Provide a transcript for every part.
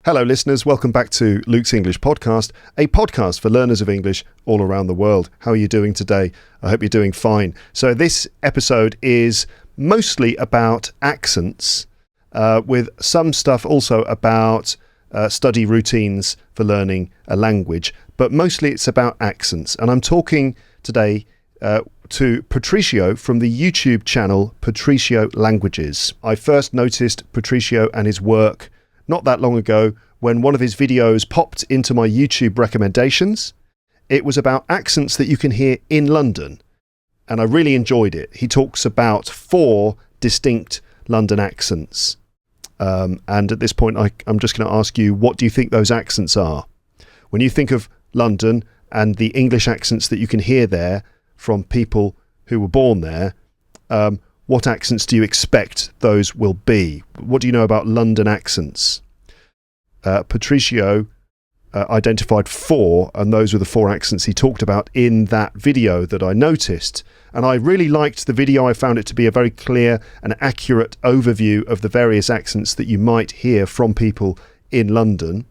Hello listeners, welcome back to Luke's English Podcast, a podcast for learners of English all around the world. How are you doing today? I hope you're doing fine. So this episode is mostly about accents, with some stuff also about study routines for learning a language, but mostly it's about accents. And I'm talking today to Patricio from the YouTube channel Patricio Languages. I first noticed Patricio and his work not that long ago when one of his videos popped into my YouTube recommendations. It was about accents that you can hear in London, and I really enjoyed it. He talks about 4 distinct London accents. And at this point, I'm just going to ask you, what do you think those accents are? When you think of London and the English accents that you can hear there from people who were born there, what accents do you expect those will be? What do you know about London accents? Patricio identified 4, and those were the 4 accents he talked about in that video that I noticed. And I really liked the video. I found it to be a very clear and accurate overview of the various accents that you might hear from people in London.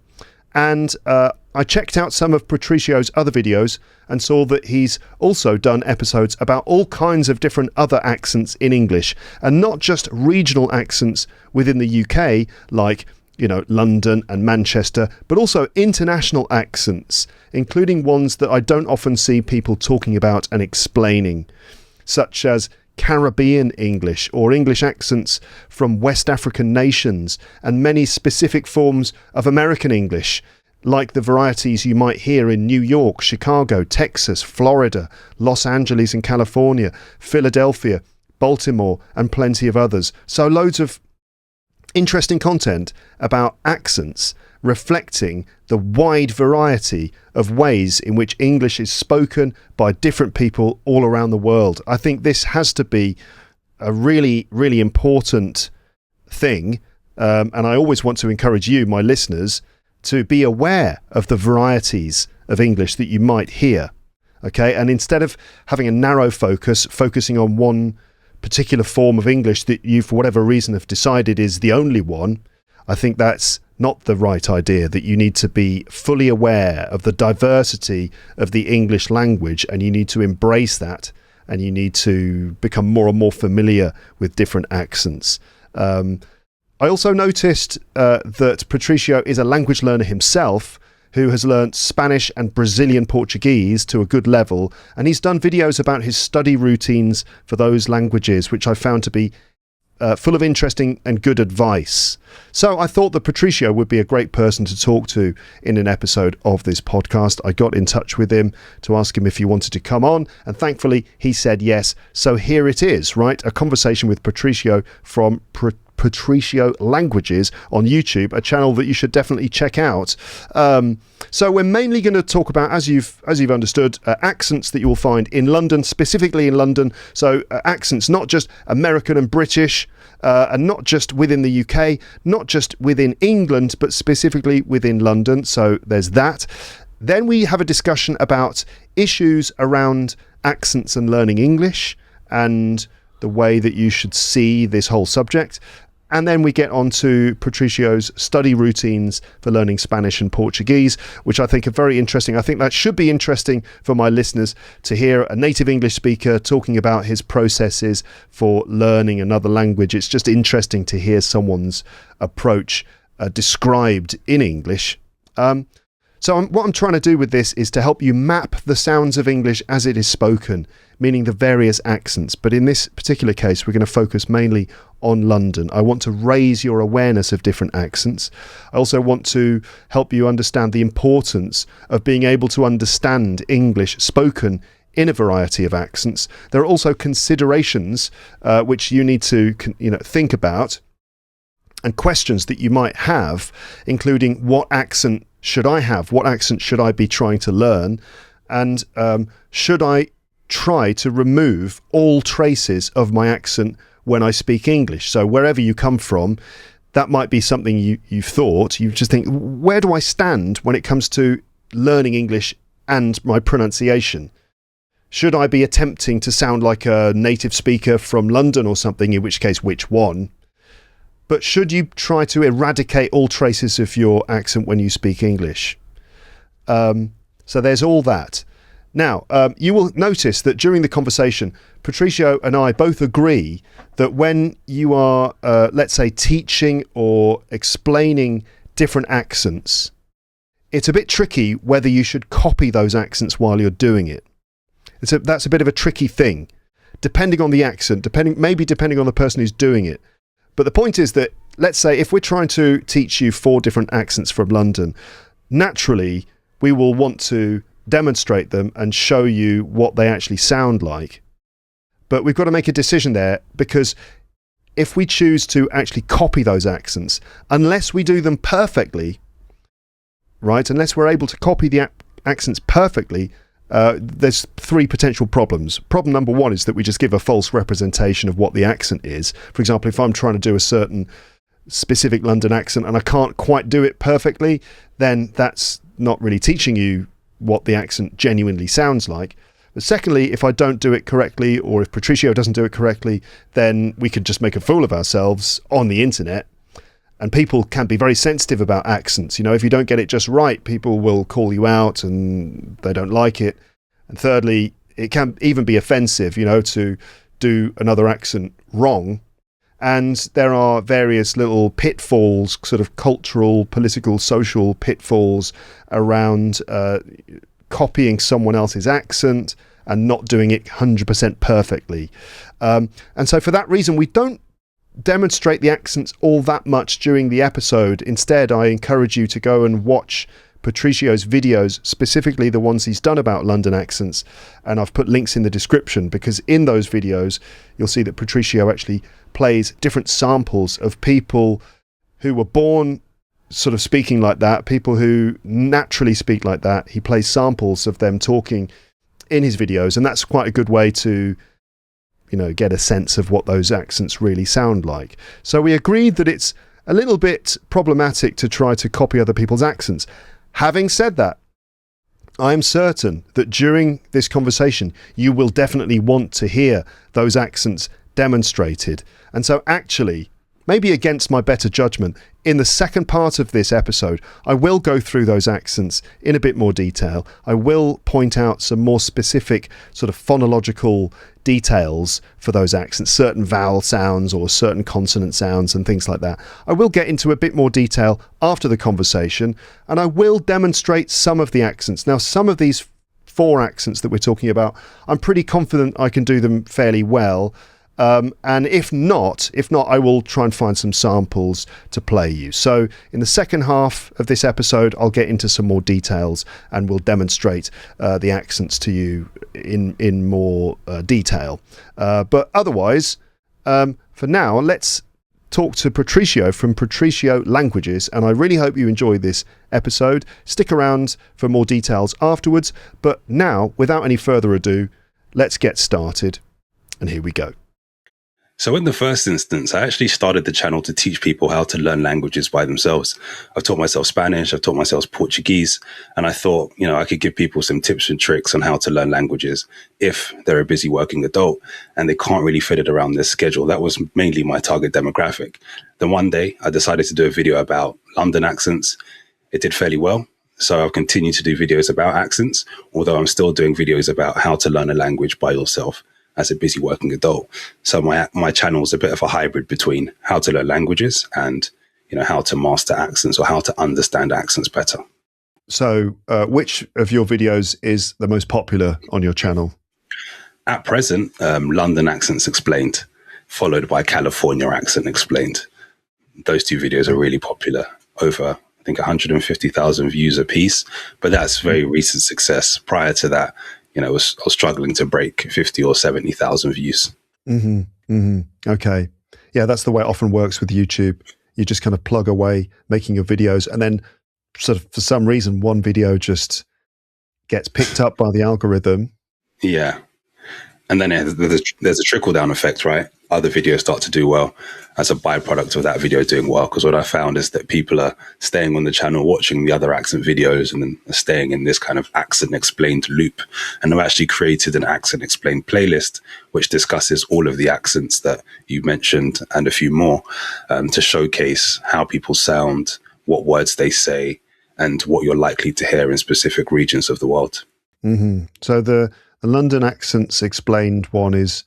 And I checked out some of Patricio's other videos and saw that he's also done episodes about all kinds of different other accents in English, and not just regional accents within the UK, like, you know, London and Manchester, but also international accents, including ones that I don't often see people talking about and explaining, such as Caribbean English or English accents from West African nations, and many specific forms of American English, like the varieties you might hear in New York, Chicago, Texas, Florida, Los Angeles in California, Philadelphia, Baltimore, and plenty of others. So loads of interesting content about accents reflecting the wide variety of ways in which English is spoken by different people all around the world. I think this has to be a really, really important thing. And I always want to encourage you, my listeners, to be aware of the varieties of English that you might hear. Okay, and instead of having a narrow focus, focusing on one particular form of English that you, for whatever reason, have decided is the only one, I think that's not the right idea. That you need to be fully aware of the diversity of the English language, and you need to embrace that, and you need to become more and more familiar with different accents. I also noticed that Patricio is a language learner himself, who has learnt Spanish and Brazilian Portuguese to a good level, and he's done videos about his study routines for those languages, which I found to be full of interesting and good advice. So I thought that Patricio would be a great person to talk to in an episode of this podcast. I got in touch with him to ask him if he wanted to come on, and thankfully he said yes. So here it is, right? A conversation with Patricio from Patricio Languages on YouTube, a channel that you should definitely check out. So we're mainly going to talk about, as you've understood, accents that you will find in London, specifically in London. So accents not just American and British, and not just within the UK, not just within England, but specifically within London. So there's that. Then we have a discussion about issues around accents and learning English, and the way that you should see this whole subject. And then we get on to Patricio's study routines for learning Spanish and Portuguese, which I think are very interesting. I think that should be interesting for my listeners to hear a native English speaker talking about his processes for learning another language. It's just interesting to hear someone's approach described in English. So what I'm trying to do with this is to help you map the sounds of English as it is spoken, meaning the various accents. But in this particular case, we're going to focus mainly on London. I want to raise your awareness of different accents. I also want to help you understand the importance of being able to understand English spoken in a variety of accents. There are also considerations which you need to think about, and questions that you might have, including what accent should I have? What accent should I be trying to learn? And should I try to remove all traces of my accent when I speak English? So wherever you come from, that might be something you've thought. You just think, where do I stand when it comes to learning English and my pronunciation? Should I be attempting to sound like a native speaker from London or something, in which case, which one? But should you try to eradicate all traces of your accent when you speak English? So there's all that. Now, you will notice that during the conversation, Patricio and I both agree that when you are, let's say, teaching or explaining different accents, it's a bit tricky whether you should copy those accents while you're doing it. That's a bit of a tricky thing, depending on the accent, depending on the person who's doing it. But the point is that, let's say, if we're trying to teach you 4 different accents from London, naturally, we will want to demonstrate them and show you what they actually sound like. But we've got to make a decision there, because if we choose to actually copy those accents, unless we do them perfectly, right, unless we're able to copy the accents perfectly, there's 3 potential problems. Problem number 1 is that we just give a false representation of what the accent is. For example, if I'm trying to do a certain specific London accent and I can't quite do it perfectly, then that's not really teaching you what the accent genuinely sounds like. But secondly, if I don't do it correctly, or if Patricio doesn't do it correctly, then we could just make a fool of ourselves on the internet. And people can be very sensitive about accents. You know, if you don't get it just right, people will call you out and they don't like it. And thirdly, it can even be offensive, you know, to do another accent wrong. And there are various little pitfalls, sort of cultural, political, social pitfalls around copying someone else's accent and not doing it 100% perfectly. And so for that reason, we don't demonstrate the accents all that much during the episode. Instead, I encourage you to go and watch Patricio's videos, specifically the ones he's done about London accents, and I've put links in the description, because in those videos you'll see that Patricio actually plays different samples of people who were born sort of speaking like that, people who naturally speak like that. He plays samples of them talking in his videos, and that's quite a good way to, you know, get a sense of what those accents really sound like. So we agreed that it's a little bit problematic to try to copy other people's accents. Having said that, I'm certain that during this conversation, you will definitely want to hear those accents demonstrated. And so actually, maybe against my better judgment, in the second part of this episode, I will go through those accents in a bit more detail. I will point out some more specific sort of phonological details for those accents, certain vowel sounds or certain consonant sounds and things like that. I will get into a bit more detail after the conversation, and I will demonstrate some of the accents. Now, some of these 4 accents that we're talking about, I'm pretty confident I can do them fairly well. And if not, I will try and find some samples to play you. So in the second half of this episode, I'll get into some more details and we'll demonstrate the accents to you in more detail. But otherwise, for now, let's talk to Patricio from Patricio Languages. And I really hope you enjoy this episode. Stick around for more details afterwards. But now, without any further ado, let's get started. And here we go. So in the first instance, I actually started the channel to teach people how to learn languages by themselves. I've taught myself Spanish, I've taught myself Portuguese, and I thought, you know, I could give people some tips and tricks on how to learn languages if they're a busy working adult and they can't really fit it around their schedule. That was mainly my target demographic. Then one day I decided to do a video about London accents. It did fairly well. So I've continued to do videos about accents, although I'm still doing videos about how to learn a language by yourself as a busy working adult. So my channel is a bit of a hybrid between how to learn languages and, you know, how to master accents or how to understand accents better. So which of your videos is the most popular on your channel? At present, London Accents Explained, followed by California Accent Explained. Those 2 videos are really popular, over, I think, 150,000 views a piece, but that's very recent success. Prior to that, you know, I was struggling to break 50 or 70,000 views. Okay. Yeah, that's the way it often works with YouTube. You just kind of plug away making your videos, and then sort of for some reason, one video just gets picked up by the algorithm. Yeah. And then there's a trickle down effect, right? Other videos start to do well as a byproduct of that video doing well. Because what I found is that people are staying on the channel, watching the other accent videos, and then staying in this kind of accent explained loop. And I've actually created an accent explained playlist, which discusses all of the accents that you mentioned and a few more, to showcase how people sound, what words they say, and what you're likely to hear in specific regions of the world. Mm-hmm. So the London Accents Explained one is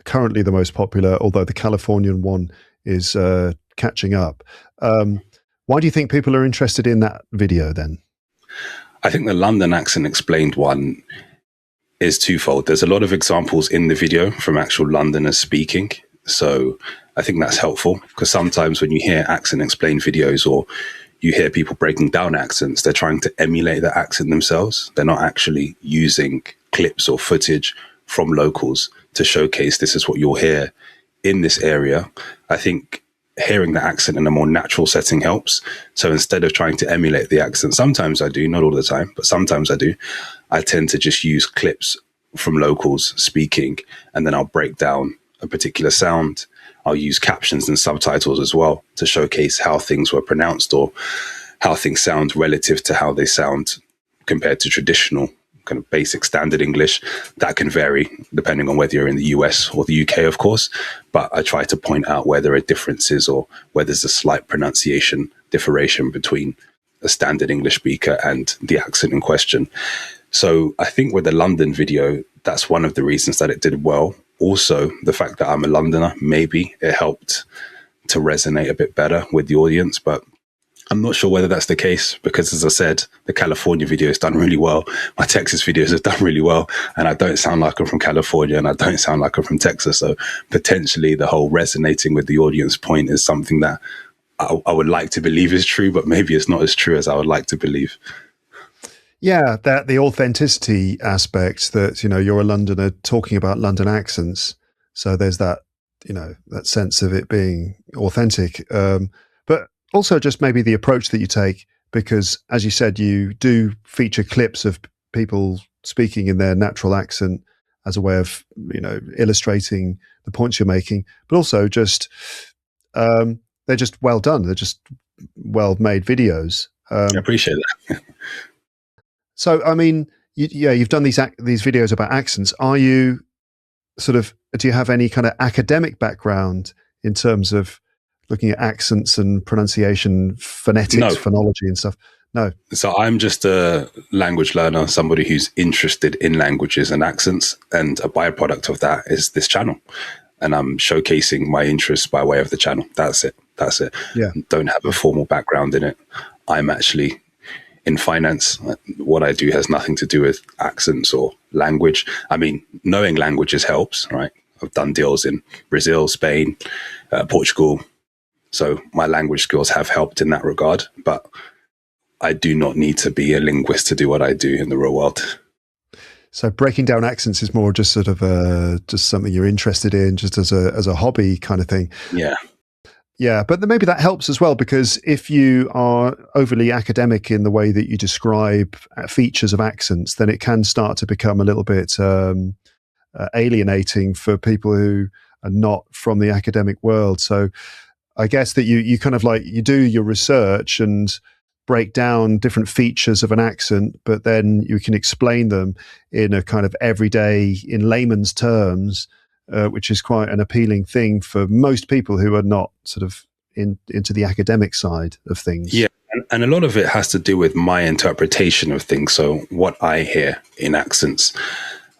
currently the most popular, although the Californian one is catching up. Why do you think people are interested in that video then? I think the London Accent Explained one is twofold. There's a lot of examples in the video from actual Londoners speaking. So I think that's helpful, because sometimes when you hear accent explained videos, or you hear people breaking down accents, they're trying to emulate the accent themselves. They're not actually using clips or footage from locals to showcase this is what you'll hear in this area. I think hearing the accent in a more natural setting helps. So instead of trying to emulate the accent, sometimes I do, not all the time, but sometimes I do, I tend to just use clips from locals speaking, and then I'll break down a particular sound. I'll use captions and subtitles as well to showcase how things were pronounced, or how things sound relative to how they sound compared to traditional kind of basic standard English. That can vary depending on whether you're in the US or the UK, of course, but I try to point out where there are differences, or where there's a slight pronunciation differentiation between a standard English speaker and the accent in question. So I think with the London video, that's one of the reasons that it did well. Also, the fact that I'm a Londoner, maybe it helped to resonate a bit better with the audience, but I'm not sure whether that's the case, because as I said, the California video has done really well. My Texas videos have done really well, and I don't sound like I'm from California, and I don't sound like I'm from Texas. So potentially the whole resonating with the audience point is something that I would like to believe is true, but maybe it's not as true as I would like to believe. Yeah, that the authenticity aspect, that, you know, you're a Londoner talking about London accents. So there's that, you know, that sense of it being authentic. But also just maybe the approach that you take, because as you said, you do feature clips of people speaking in their natural accent as a way of, you know, illustrating the points you're making, but also just, they're just well done. They're just well made videos. I appreciate that. So, I mean, you've done these videos about accents. Are you do you have any kind of academic background in terms of looking at accents and pronunciation, phonetics, phonology and stuff? No. So I'm just a language learner, somebody who's interested in languages and accents, and a byproduct of that is this channel. And I'm showcasing my interests by way of the channel. That's it. Yeah. Don't have a formal background in it. I'm actually in finance. What I do has nothing to do with accents or language. I mean, knowing languages helps, right? I've done deals in Brazil, Spain, Portugal. So my language skills have helped in that regard, but I do not need to be a linguist to do what I do in the real world. So breaking down accents is more just sort of just something you're interested in, just as a hobby kind of thing. Yeah. Yeah, but then maybe that helps as well, because if you are overly academic in the way that you describe features of accents, then it can start to become a little bit alienating for people who are not from the academic world. So I guess that you kind of like, you do your research and break down different features of an accent, but then you can explain them in a kind of everyday, in layman's terms, which is quite an appealing thing for most people who are not sort of into the academic side of things. Yeah, and a lot of it has to do with my interpretation of things. So what I hear in accents,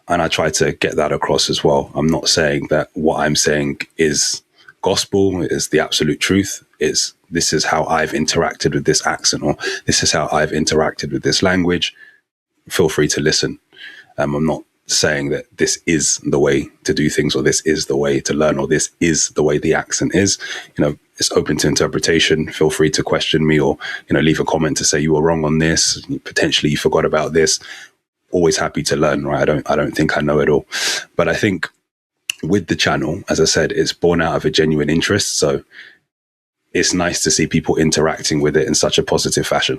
and I try to get that across as well. I'm not saying that what I'm saying is gospel, is the absolute truth. This is how I've interacted with this accent, or this is how I've interacted with this language. Feel free to listen. I'm not saying that this is the way to do things, or this is the way to learn, or this is the way the accent is. You know, it's open to interpretation. Feel free to question me, or, you know, leave a comment to say you were wrong on this. Potentially you forgot about this. Always happy to learn, right? I don't think I know it all. But I think with the channel, as I said, it's born out of a genuine interest. So it's nice to see people interacting with it in such a positive fashion.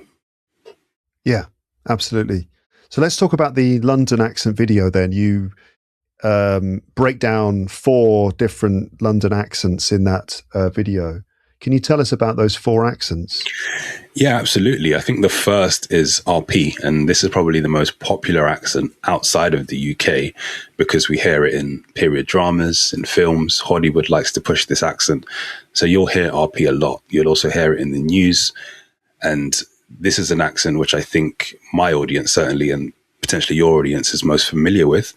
Yeah, absolutely. So let's talk about the London accent video then. You break down 4 different London accents in that video. Can you tell us about those 4 accents? Yeah, absolutely. I think the first is RP, and this is probably the most popular accent outside of the UK because we hear it in period dramas, in films. Hollywood likes to push this accent. So you'll hear RP a lot. You'll also hear it in the news. And this is an accent which I think my audience certainly, and potentially your audience, is most familiar with.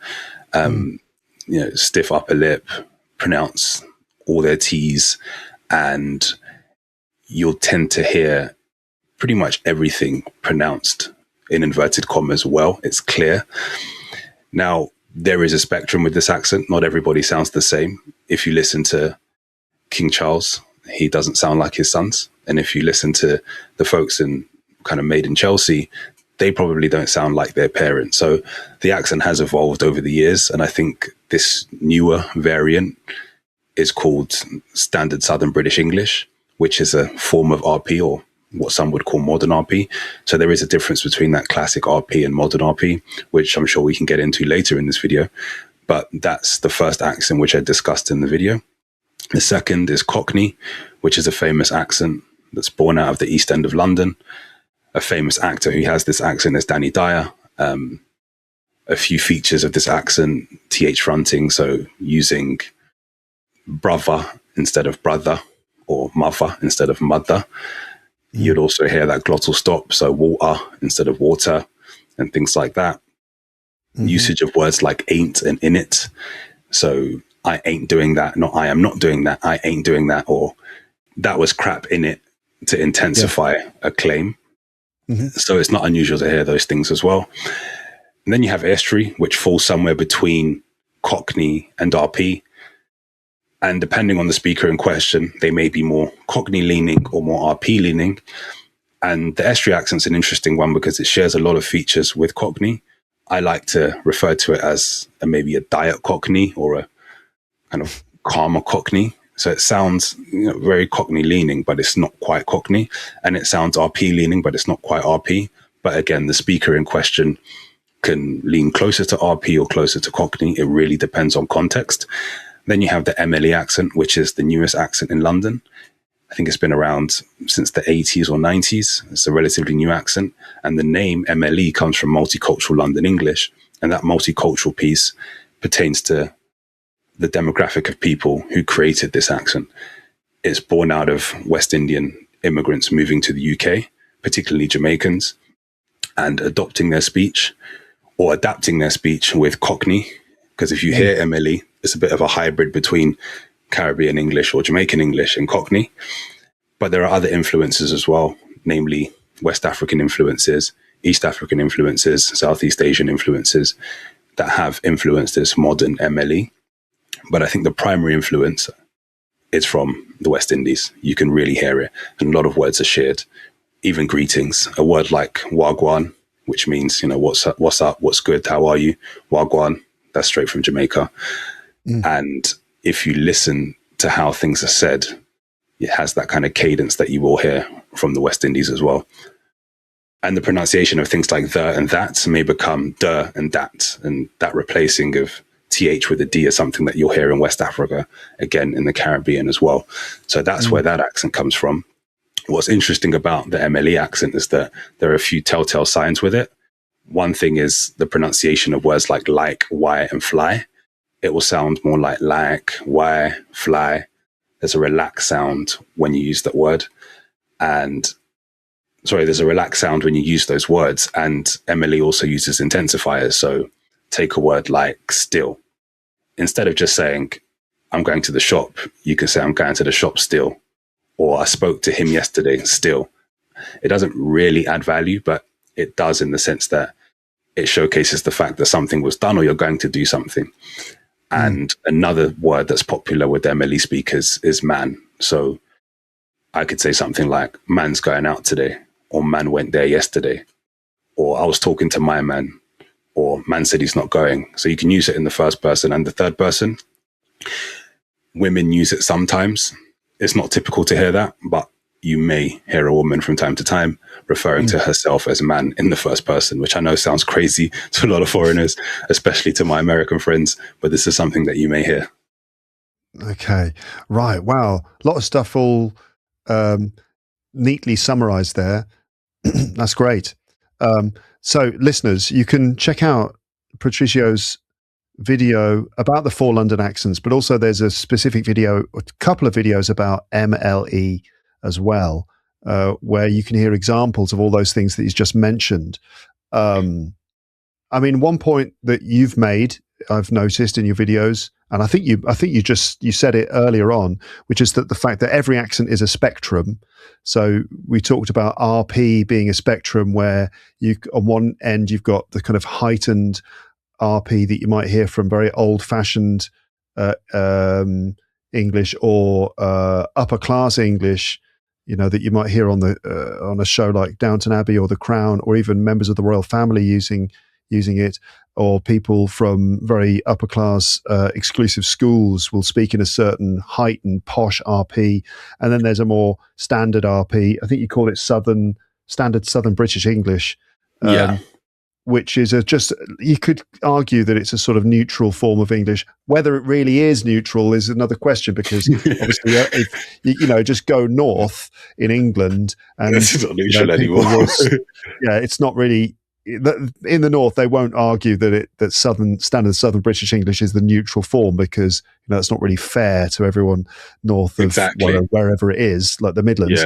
Stiff upper lip, pronounce all their T's, and you'll tend to hear pretty much everything pronounced in inverted commas well. It's clear. Now, there is a spectrum with this accent. Not everybody sounds the same. If you listen to King Charles, he doesn't sound like his sons. And if you listen to the folks in kind of Made in Chelsea, they probably don't sound like their parents. So the accent has evolved over the years. And I think this newer variant is called Standard Southern British English, which is a form of RP, or what some would call modern RP. So there is a difference between that classic RP and modern RP, which I'm sure we can get into later in this video. But that's the first accent which I discussed in the video. The second is Cockney, which is a famous accent that's born out of the East End of London. A famous actor who has this accent is Danny Dyer. A few features of this accent: TH fronting, so using brother instead of brother, or mother instead of mother. You'd also hear that glottal stop, so water instead of water, and things like that. Usage of words like ain't and in it. So I ain't doing that, not I am not doing that, I ain't doing that, or that was crap in it, to intensify a claim. So it's not unusual to hear those things as well. And then you have Estuary, which falls somewhere between Cockney and RP. And depending on the speaker in question, they may be more Cockney leaning or more RP leaning. And the Estuary accent's an interesting one because it shares a lot of features with Cockney. I like to refer to it as maybe a diet Cockney, or a kind of calmer Cockney. So it sounds very Cockney leaning, but it's not quite Cockney. And it sounds RP leaning, but it's not quite RP. But again, the speaker in question can lean closer to RP or closer to Cockney. It really depends on context. Then you have the MLE accent, which is the newest accent in London. I think it's been around since the 80s or 90s. It's a relatively new accent. And the name MLE comes from Multicultural London English. And that multicultural piece pertains to the demographic of people who created this accent. It's born out of West Indian immigrants moving to the UK, particularly Jamaicans, and adopting their speech or adapting their speech with Cockney. Because if you hear MLE, it's a bit of a hybrid between Caribbean English or Jamaican English and Cockney. But there are other influences as well, namely West African influences, East African influences, Southeast Asian influences that have influenced this modern MLE. But I think the primary influence is from the West Indies. You can really hear it. And a lot of words are shared, even greetings. A word like wagwan, which means, what's up, what's good, how are you? Wagwan, that's straight from Jamaica. And if you listen to how things are said, it has that kind of cadence that you will hear from the West Indies as well. And the pronunciation of things like the and that may become the and that replacing of TH with a D is something that you'll hear in West Africa, again in the Caribbean as well. So that's where that accent comes from. What's interesting about the MLE accent is that there are a few telltale signs with it. One thing is the pronunciation of words like, why, and fly. It will sound more like, why, fly. There's a relaxed sound when you use that word. There's a relaxed sound when you use those words. And MLE also uses intensifiers. So take a word like still. Instead of just saying, I'm going to the shop, you can say, I'm going to the shop still. Or I spoke to him yesterday still. It doesn't really add value, but it does in the sense that it showcases the fact that something was done or you're going to do something. And another word that's popular with MLE speakers is man. So I could say something like, man's going out today, or man went there yesterday, or I was talking to my man, or man said he's not going. So you can use it in the first person and the third person. Women use it sometimes. It's not typical to hear that, but you may hear a woman from time to time referring to herself as man in the first person, which I know sounds crazy to a lot of foreigners, especially to my American friends, but this is something that you may hear. Okay, right. Wow, a lot of stuff all neatly summarized there. That's great. So, listeners, you can check out Patricio's video about the 4 London accents, but also there's a specific video, a couple of videos about MLE as well, where you can hear examples of all those things that he's just mentioned. I mean, one point that you've made, I've noticed in your videos, and I think you said it earlier on, which is that the fact that every accent is a spectrum. So we talked about RP being a spectrum where you, on one end, you've got the kind of heightened RP that you might hear from very old-fashioned English or upper-class English, you know, that you might hear on a show like Downton Abbey or The Crown, or even members of the royal family using it, or people from very upper-class exclusive schools will speak in a certain heightened posh RP, and then there's a more standard RP. I think you call it standard Southern British English. Which is you could argue that it's a sort of neutral form of English. Whether it really is neutral is another question, because obviously, if you just go north in England, and it's not neutral anymore. It's not really. In the north, they won't argue that standard Southern British English is the neutral form, because it's not really fair to everyone north of wherever it is, like the Midlands.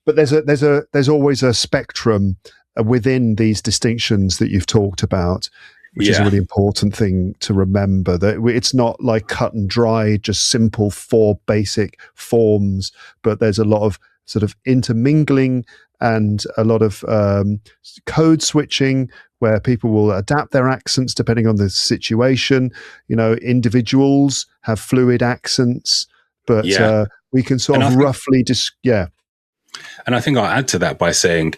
But there's always a spectrum within these distinctions that you've talked about, which is a really important thing to remember, that it's not like cut and dry, just simple 4 basic forms, but there's a lot of sort of intermingling and a lot of code switching, where people will adapt their accents depending on the situation. Individuals have fluid accents, but we can sort of roughly And I think I'll add to that by saying,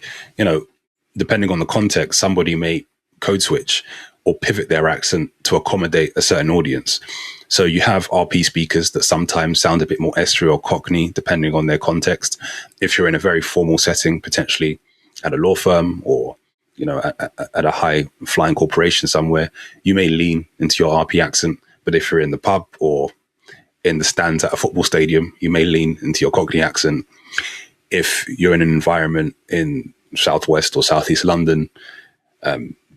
depending on the context, somebody may code switch or pivot their accent to accommodate a certain audience. So you have RP speakers that sometimes sound a bit more Estuary or Cockney, depending on their context. If you're in a very formal setting, potentially at a law firm or, at a high flying corporation somewhere, you may lean into your RP accent. But if you're in the pub or in the stands at a football stadium, you may lean into your Cockney accent. If you're in an environment in Southwest or Southeast London,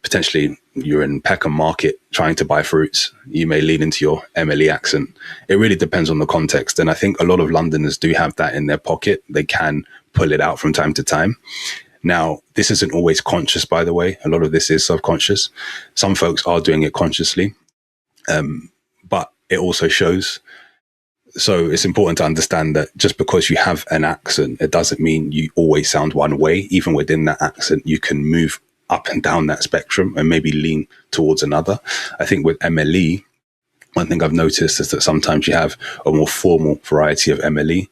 potentially you're in Peckham Market trying to buy fruits, you may lean into your MLE accent. It really depends on the context. And I think a lot of Londoners do have that in their pocket. They can pull it out from time to time. Now, this isn't always conscious, by the way. A lot of this is subconscious. Some folks are doing it consciously, but it also shows. So it's important to understand that just because you have an accent, it doesn't mean you always sound one way. Even within that accent, you can move up and down that spectrum and maybe lean towards another. I think with MLE, one thing I've noticed is that sometimes you have a more formal variety of MLE.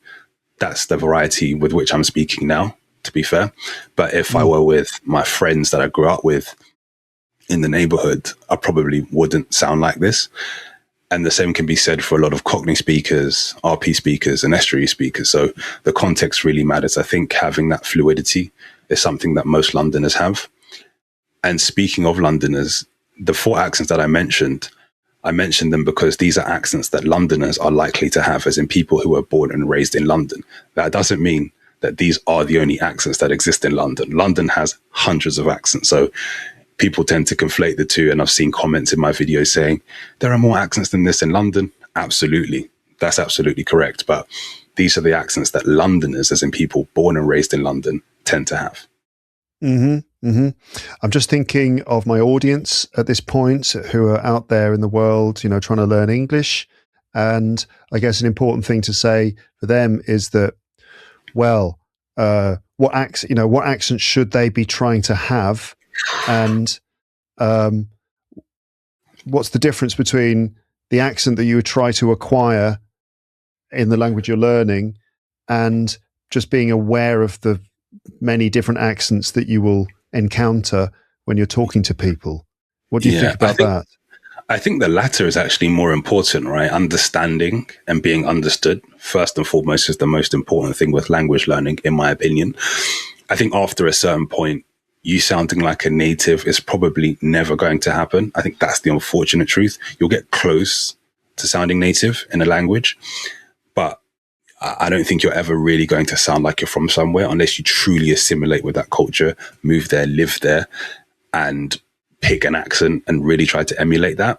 That's the variety with which I'm speaking now, to be fair. But if I were with my friends that I grew up with in the neighborhood, I probably wouldn't sound like this. And the same can be said for a lot of Cockney speakers, RP speakers, and Estuary speakers. So the context really matters. I think having that fluidity is something that most Londoners have. And speaking of Londoners, the 4 accents that I mentioned them because these are accents that Londoners are likely to have, as in people who were born and raised in London. That doesn't mean that these are the only accents that exist in London. London has hundreds of accents. So people tend to conflate the two, and I've seen comments in my videos saying there are more accents than this in London. Absolutely. That's absolutely correct. But these are the accents that Londoners, as in people born and raised in London, tend to have. I'm just thinking of my audience at this point who are out there in the world, trying to learn English. And I guess an important thing to say for them is that, what accent should they be trying to have? And what's the difference between the accent that you would try to acquire in the language you're learning and just being aware of the many different accents that you will encounter when you're talking to people? What do you think about that? I think the latter is actually more important, right? Understanding and being understood, first and foremost, is the most important thing with language learning, in my opinion. I think after a certain point, you sounding like a native is probably never going to happen. I think that's the unfortunate truth. You'll get close to sounding native in a language, but I don't think you're ever really going to sound like you're from somewhere unless you truly assimilate with that culture, move there, live there, and pick an accent and really try to emulate that.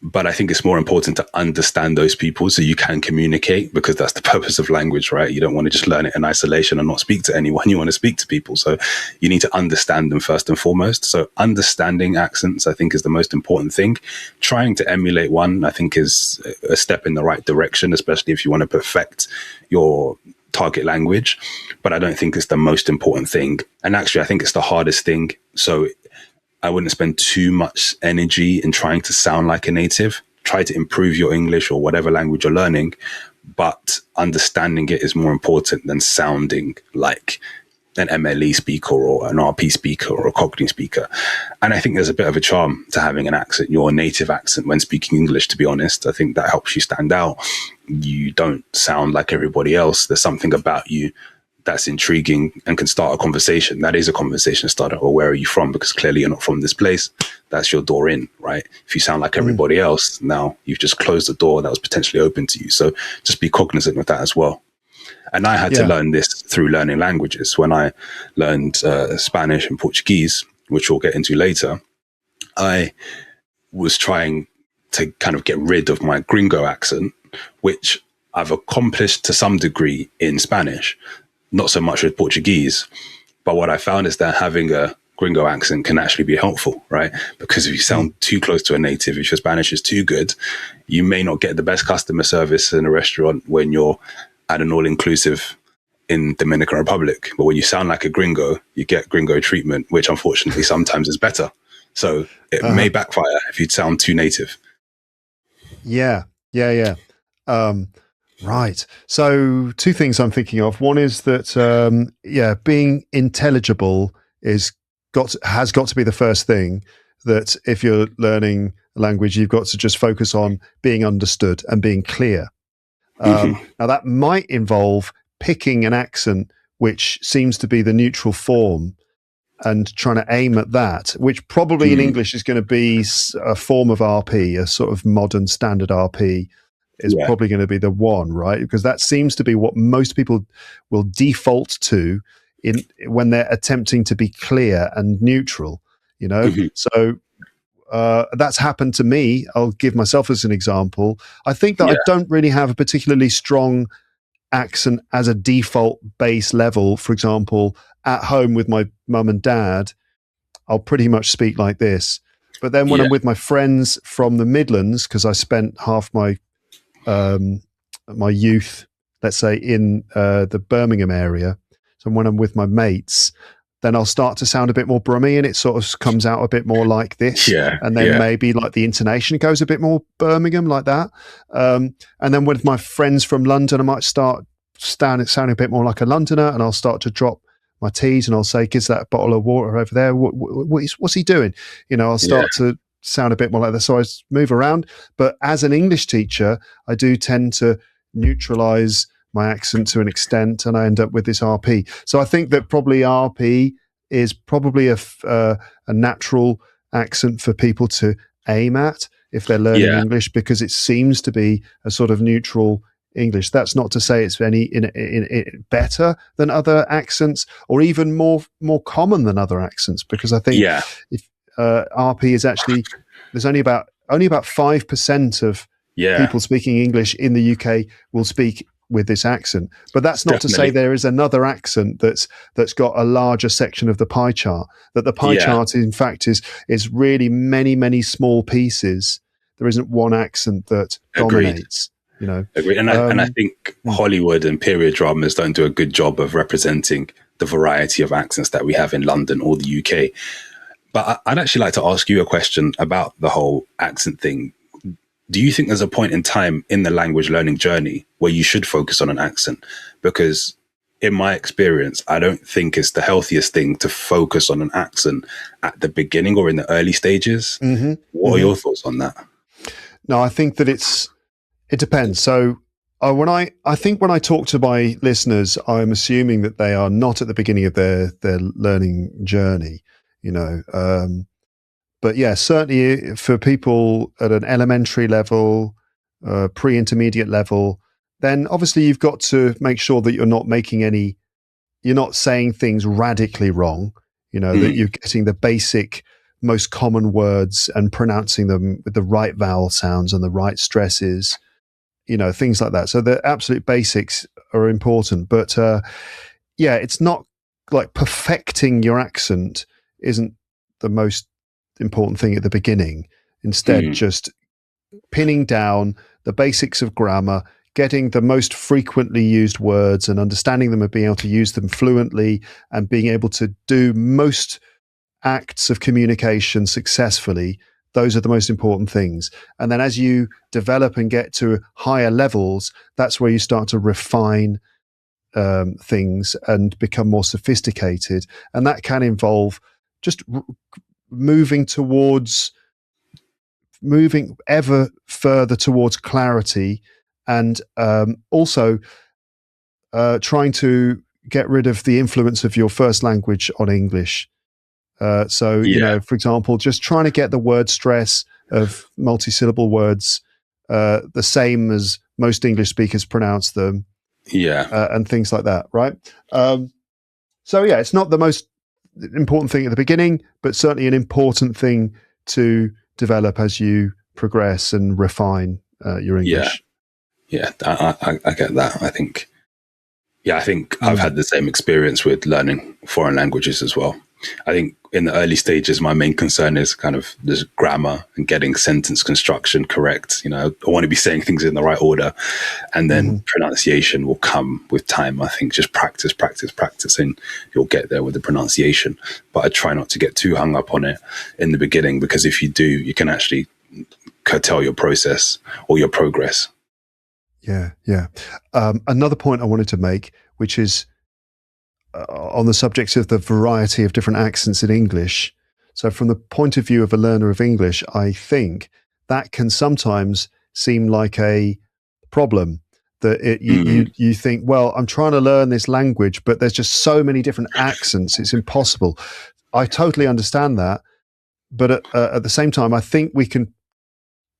But I think it's more important to understand those people so you can communicate, because that's the purpose of language, right? You don't want to just learn it in isolation and not speak to anyone. You want to speak to people. So you need to understand them first and foremost. So understanding accents, I think, is the most important thing. Trying to emulate one, I think, is a step in the right direction, especially if you want to perfect your target language. But I don't think it's the most important thing. And actually, I think it's the hardest thing. So I wouldn't spend too much energy in trying to sound like a native. Try to improve your English or whatever language you're learning, but understanding it is more important than sounding like an MLE speaker or an RP speaker or a Cockney speaker. And I think there's a bit of a charm to having an accent, your native accent, when speaking English, to be honest. I think that helps you stand out. You don't sound like everybody else. There's something about you that's intriguing and can start a conversation. That is a conversation starter. Or where are you from? Because clearly you're not from this place. That's your door in, right? If you sound like everybody else, now you've just closed the door that was potentially open to you. So just be cognizant of that as well. And I had to learn this through learning languages. When I learned Spanish and Portuguese, which we'll get into later, I was trying to kind of get rid of my gringo accent, which I've accomplished to some degree in Spanish. Not so much with Portuguese, but what I found is that having a gringo accent can actually be helpful, right? Because if you sound too close to a native, if your Spanish is too good, you may not get the best customer service in a restaurant when you're at an all-inclusive in Dominican Republic. But when you sound like a gringo, you get gringo treatment, which unfortunately sometimes is better. So it may backfire if you sound too native. Yeah. Right. So two things I'm thinking of. One is that, being intelligible has got to be the first thing. That if you're learning a language, you've got to just focus on being understood and being clear. Now that might involve picking an accent which seems to be the neutral form and trying to aim at that, which probably in English is going to be a form of RP, a sort of modern standard RP. Is probably going to be the one, right? Because that seems to be what most people will default to when they're attempting to be clear and neutral, you know? So that's happened to me. I'll give myself as an example. I think that I don't really have a particularly strong accent as a default base level. For example, at home with my mum and dad, I'll pretty much speak like this. But then when I'm with my friends from the Midlands, because I spent half my my youth, let's say, in the Birmingham area. So when I'm with my mates, then I'll start to sound a bit more brummy and it sort of comes out a bit more like this. And then maybe like the intonation goes a bit more Birmingham like that. And then with my friends from London, I might start sounding a bit more like a Londoner, and I'll start to drop my T's and I'll say, "Gives that bottle of water over there. What's he doing?" You know, I'll start to sound a bit more like that. So I move around. But as an English teacher, I do tend to neutralize my accent to an extent, and I end up with this RP. So I think that probably RP is probably a natural accent for people to aim at if they're learning English, because it seems to be a sort of neutral English. That's not to say it's any in better than other accents, or even more common than other accents, because I think if RP is actually, there's only about 5% of people speaking English in the UK will speak with this accent. But that's not to say there is another accent that's got a larger section of the pie chart. That the pie chart, in fact, is really many small pieces. There isn't one accent that dominates. You know, agreed. And I think Hollywood and period dramas don't do a good job of representing the variety of accents that we have in London or the UK. But I'd actually like to ask you a question about the whole accent thing. Do you think there's a point in time in the language learning journey where you should focus on an accent? Because in my experience, I don't think it's the healthiest thing to focus on an accent at the beginning or in the early stages. What are your thoughts on that? No, I think that it depends. So I think when I talk to my listeners, I'm assuming that they are not at the beginning of their learning journey, you know. But yeah, certainly for people at an elementary level, pre-intermediate level, then obviously you've got to make sure that you're not saying things radically wrong, you know, that you're getting the basic, most common words and pronouncing them with the right vowel sounds and the right stresses, you know, things like that. So the absolute basics are important. But yeah, it's not like perfecting your accent isn't the most important thing at the beginning. Instead, just pinning down the basics of grammar, getting the most frequently used words and understanding them and being able to use them fluently and being able to do most acts of communication successfully. Those are the most important things. And then as you develop and get to higher levels, that's where you start to refine things and become more sophisticated. And that can involve just moving ever further towards clarity, and also trying to get rid of the influence of your first language on English. You know, for example, just trying to get the word stress of multisyllable words the same as most English speakers pronounce them. And things like that, right? So yeah, it's not the most important thing at the beginning, but certainly an important thing to develop as you progress and refine your English. I get that. I think I've had the same experience with learning foreign languages as well. I think in the early stages, my main concern is kind of this grammar and getting sentence construction correct. You know, I want to be saying things in the right order, and then pronunciation will come with time. I think just practice, and you'll get there with the pronunciation. But I try not to get too hung up on it in the beginning, because if you do, you can actually curtail your process or your progress. Yeah. Another point I wanted to make, which is on the subject of the variety of different accents in English. So from the point of view of a learner of English, I think that can sometimes seem like a problem, that you think, well, I'm trying to learn this language, but there's just so many different accents, it's impossible. I totally understand that. But at the same time, I think we can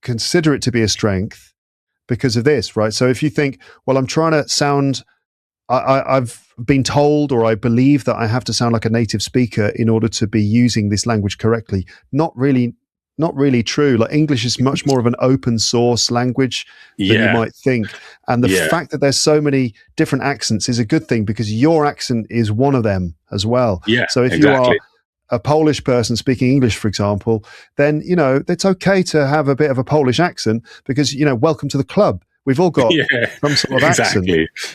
consider it to be a strength because of this, right? So if you think, well, I'm trying to sound, I've been told, or I believe that I have to sound like a native speaker in order to be using this language correctly. Not really true. Like English is much more of an open source language than you might think. And the fact that there's so many different accents is a good thing, because your accent is one of them as well. So if you are a Polish person speaking English, for example, then, you know, it's okay to have a bit of a Polish accent, because, you know, welcome to the club. We've all got some sort of accent.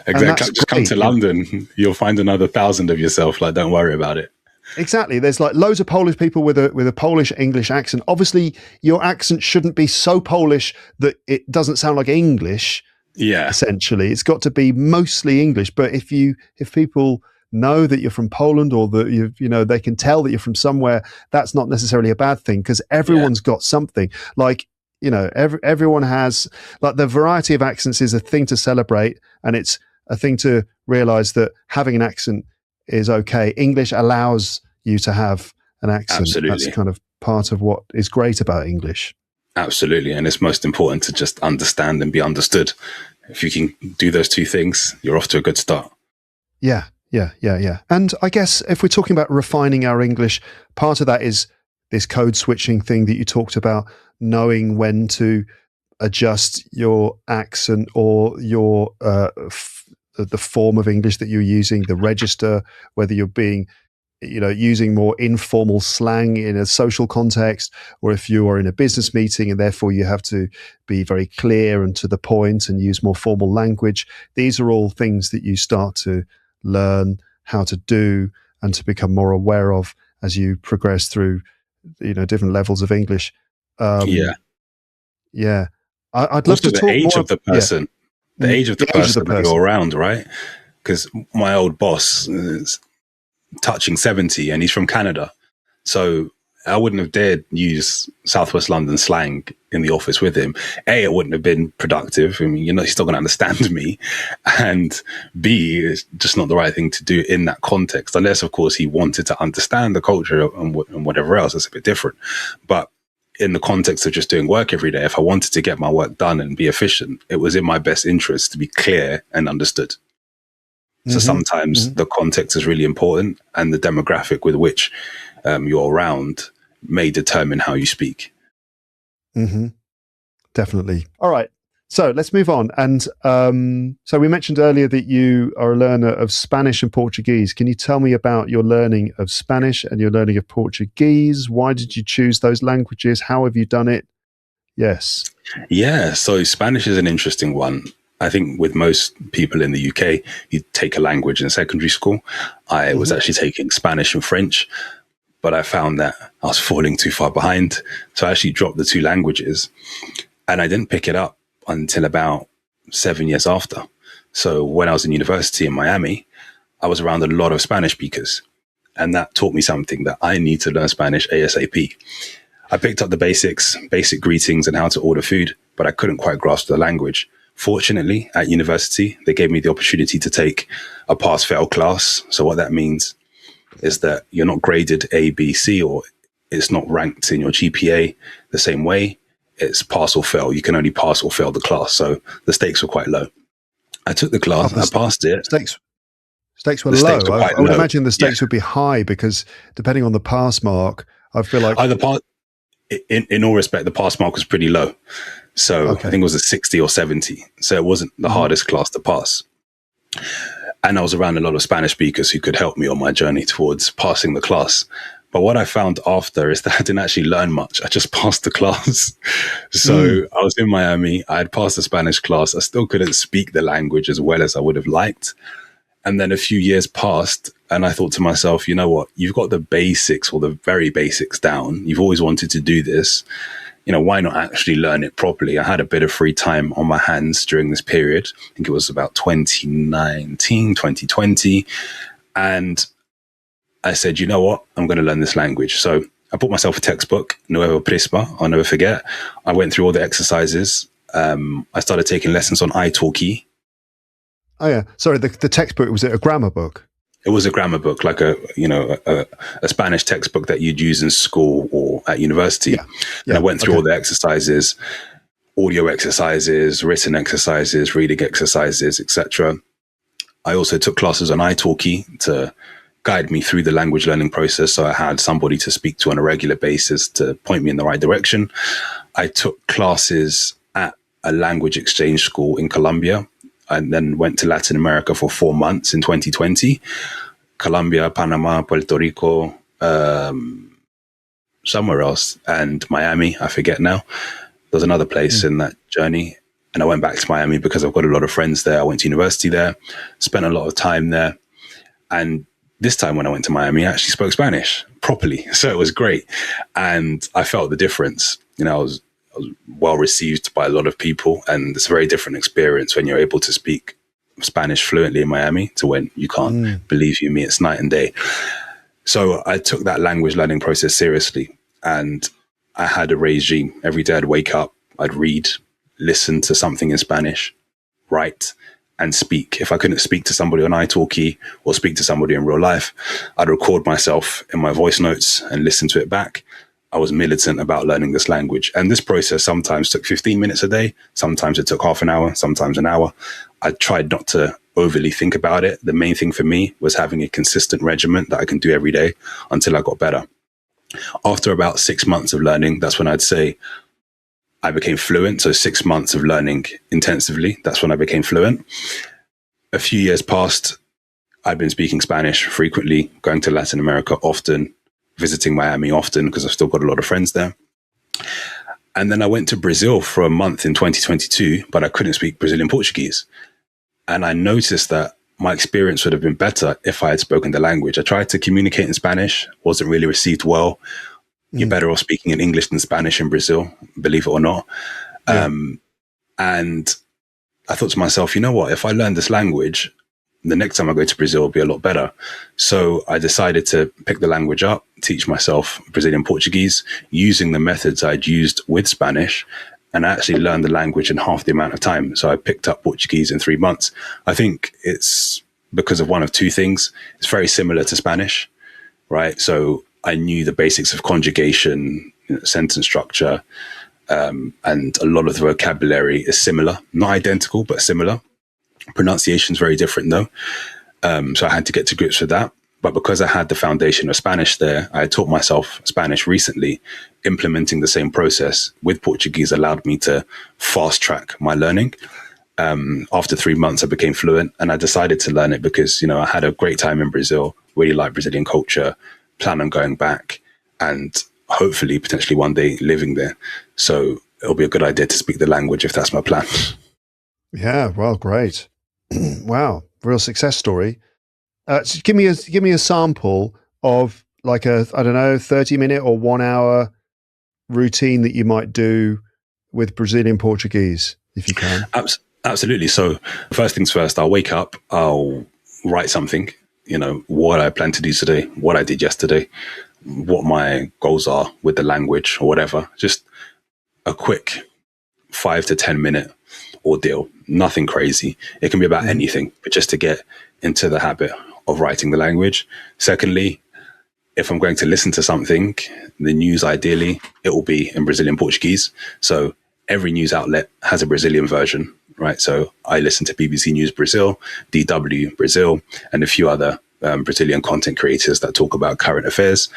Exactly. Just come to London. You'll find another 1,000 of yourself. Like, don't worry about it. Exactly. There's like loads of Polish people with a Polish English accent. Obviously, your accent shouldn't be so Polish that it doesn't sound like English. Essentially, it's got to be mostly English. But if people know that you're from Poland, or that you know, they can tell that you're from somewhere, that's not necessarily a bad thing, because everyone's got something. Like, you know, everyone has, like, the variety of accents is a thing to celebrate, and it's a thing to realize that having an accent is okay. English allows you to have an accent. Absolutely. That's kind of part of what is great about English. Absolutely. And it's most important to just understand and be understood. If you can do those two things, you're off to a good start. Yeah. And I guess if we're talking about refining our English, part of that is this code switching thing that you talked about, knowing when to adjust your accent or your the form of English that you're using, the register, whether you're being, you know, using more informal slang in a social context, or if you are in a business meeting and therefore you have to be very clear and to the point and use more formal language. These are all things that you start to learn how to do and to become more aware of as you progress through, you know, different levels of English. I'd love also to talk the age more of the person. The age of the person that you're around, right? because my old boss is touching 70 and he's from Canada. So I wouldn't have dared use Southwest London slang in the office with him. A, it wouldn't have been productive. I mean, he's still going to understand me. And B, it's just not the right thing to do in that context, unless, of course, he wanted to understand the culture and whatever else. That's a bit different. But in the context of just doing work every day, if I wanted to get my work done and be efficient, it was in my best interest to be clear and understood. So sometimes the context is really important, and the demographic with which you're around may determine how you speak. Definitely. All right. So let's move on. And so we mentioned earlier that you are a learner of Spanish and Portuguese. Can you tell me about your learning of Spanish and your learning of Portuguese? Why did you choose those languages? How have you done it? Yes. Yeah. So Spanish is an interesting one. I think with most people in the UK, you take a language in secondary school. I was actually taking Spanish and French, but I found that I was falling too far behind. So I actually dropped the two languages, and I didn't pick it up until about 7 years after. So when I was in university in Miami, I was around a lot of Spanish speakers, and that taught me something, that I need to learn Spanish ASAP. I picked up the basic greetings and how to order food, but I couldn't quite grasp the language. Fortunately, at university, they gave me the opportunity to take a pass-fail class. So what that means is that you're not graded A, B, C, or it's not ranked in your GPA the same way. It's pass or fail. You can only pass or fail the class. So the stakes were quite low. I took the class, I passed it. Stakes were low. I would imagine the stakes would be high, because depending on the pass mark, I feel like... in all respect, the pass mark was pretty low. So I think it was a 60 or 70. So it wasn't the hardest class to pass. And I was around a lot of Spanish speakers who could help me on my journey towards passing the class. But what I found after is that I didn't actually learn much. I just passed the class. So I was in Miami. I had passed the Spanish class. I still couldn't speak the language as well as I would have liked. And then a few years passed, and I thought to myself, you know what? You've got the basics, or the very basics, down. You've always wanted to do this. Why not actually learn it properly? I had a bit of free time on my hands during this period. I think it was about 2019, 2020. And I said, you know what? I'm going to learn this language. So I bought myself a textbook, Nuevo Prisma. I'll never forget. I went through all the exercises. I started taking lessons on italki. Oh yeah. Sorry, the textbook, was it a grammar book? It was a grammar book, like a Spanish textbook that you'd use in school or at university. Yeah. And I went through all the exercises, audio exercises, written exercises, reading exercises, etc. I also took classes on italki to guide me through the language learning process. So I had somebody to speak to on a regular basis to point me in the right direction. I took classes at a language exchange school in Colombia, and then went to Latin America for 4 months in 2020. Colombia, Panama, Puerto Rico, somewhere else, and Miami, I forget now. There's another place in that journey. And I went back to Miami because I've got a lot of friends there. I went to university there, spent a lot of time there. And this time when I went to Miami, I actually spoke Spanish properly. So it was great. And I felt the difference. I was well received by a lot of people, and it's a very different experience when you're able to speak Spanish fluently in Miami to when you can't. Believe you me, it's night and day. So I took that language learning process seriously, and I had a regime. Every day I'd wake up, I'd read, listen to something in Spanish, write, and speak. If I couldn't speak to somebody on italki or speak to somebody in real life, I'd record myself in my voice notes and listen to it back. I was militant about learning this language. And this process sometimes took 15 minutes a day. Sometimes it took half an hour, sometimes an hour. I tried not to overly think about it. The main thing for me was having a consistent regimen that I can do every day until I got better. After about 6 months of learning, that's when I'd say I became fluent. So 6 months of learning intensively, that's when I became fluent. A few years passed. I'd been speaking Spanish frequently, going to Latin America often, visiting Miami often because I've still got a lot of friends there. And then I went to Brazil for a month in 2022, but I couldn't speak Brazilian Portuguese. And I noticed that my experience would have been better if I had spoken the language. I tried to communicate in Spanish, wasn't really received well. You're better off speaking in English than Spanish in Brazil, believe it or not. And I thought to myself, you know what, if I learn this language, the next time I go to Brazil will be a lot better. So I decided to pick the language up, teach myself Brazilian Portuguese using the methods I'd used with Spanish, and I actually learned the language in half the amount of time. So I picked up Portuguese in 3 months. I think it's because of one of two things. It's very similar to Spanish, right? So I knew the basics of conjugation, sentence structure, and a lot of the vocabulary is similar, not identical, but similar. Pronunciation is very different though. So I had to get to grips with that. But because I had the foundation of Spanish there, I taught myself Spanish recently. Implementing the same process with Portuguese allowed me to fast track my learning. After 3 months, I became fluent, and I decided to learn it because, I had a great time in Brazil, really like Brazilian culture, plan on going back, and hopefully potentially one day living there. So it'll be a good idea to speak the language if that's my plan. Yeah, well, great. Wow, real success story. So give me a sample of like a, I don't know, 30-minute or 1 hour routine that you might do with Brazilian Portuguese, if you can. Absolutely. So first things first, I'll wake up, I'll write something, what I plan to do today, what I did yesterday, what my goals are with the language or whatever. Just a quick 5 to 10 minute ordeal, nothing crazy. It can be about anything, but just to get into the habit of writing the language. Secondly, if I'm going to listen to something, the news, ideally, it will be in Brazilian Portuguese. So every news outlet has a Brazilian version, right? So I listen to BBC News Brazil, DW Brazil, and a few other Brazilian content creators that talk about current affairs.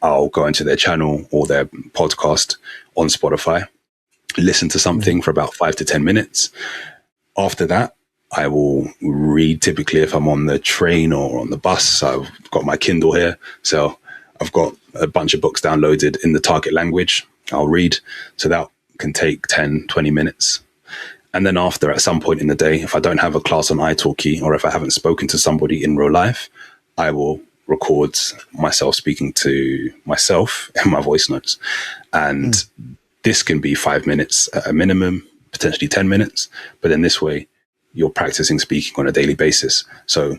I'll go into their channel or their podcast on Spotify, listen to something for about 5 to 10 minutes. After that, I will read, typically if I'm on the train or on the bus. I've got my Kindle here. So I've got a bunch of books downloaded in the target language. I'll read. So that can take 10, 20 minutes. And then after, at some point in the day, if I don't have a class on italki or if I haven't spoken to somebody in real life, I will record myself speaking to myself in my voice notes. And this can be 5 minutes at a minimum, potentially 10 minutes. But then this way, you're practicing speaking on a daily basis. So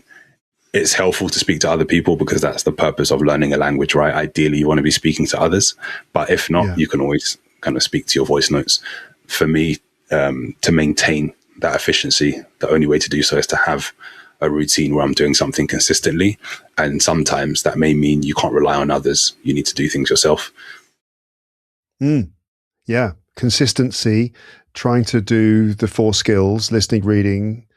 it's helpful to speak to other people because that's the purpose of learning a language, right? Ideally, you want to be speaking to others. But if not, you can always kind of speak to your voice notes. For me, to maintain that efficiency, the only way to do so is to have a routine where I'm doing something consistently. And sometimes that may mean you can't rely on others. You need to do things yourself. Yeah. Consistency, trying to do the 4 skills: listening, reading,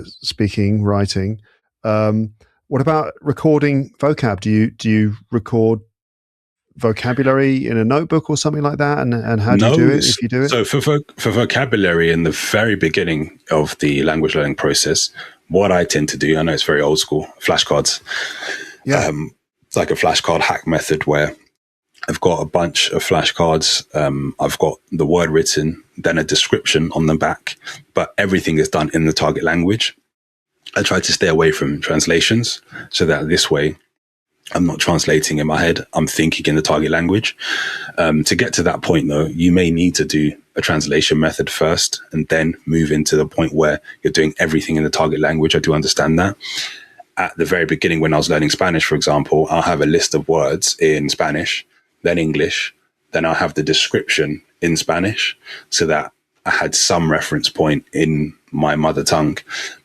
speaking, writing. What about recording vocab? Do you record vocabulary in a notebook or something like that? And how do you do it if you do it? So for vocabulary in the very beginning of the language learning process, what I tend to do, I know it's very old school, flashcards. Yeah. It's like a flashcard hack method where I've got a bunch of flashcards. I've got the word written, then a description on the back, but everything is done in the target language. I try to stay away from translations so that this way I'm not translating in my head. I'm thinking in the target language. To get to that point, though, you may need to do a translation method first and then move into the point where you're doing everything in the target language. I do understand that. At the very beginning, when I was learning Spanish, for example, I'll have a list of words in Spanish, then English, then I'll have the description in Spanish so that I had some reference point in my mother tongue.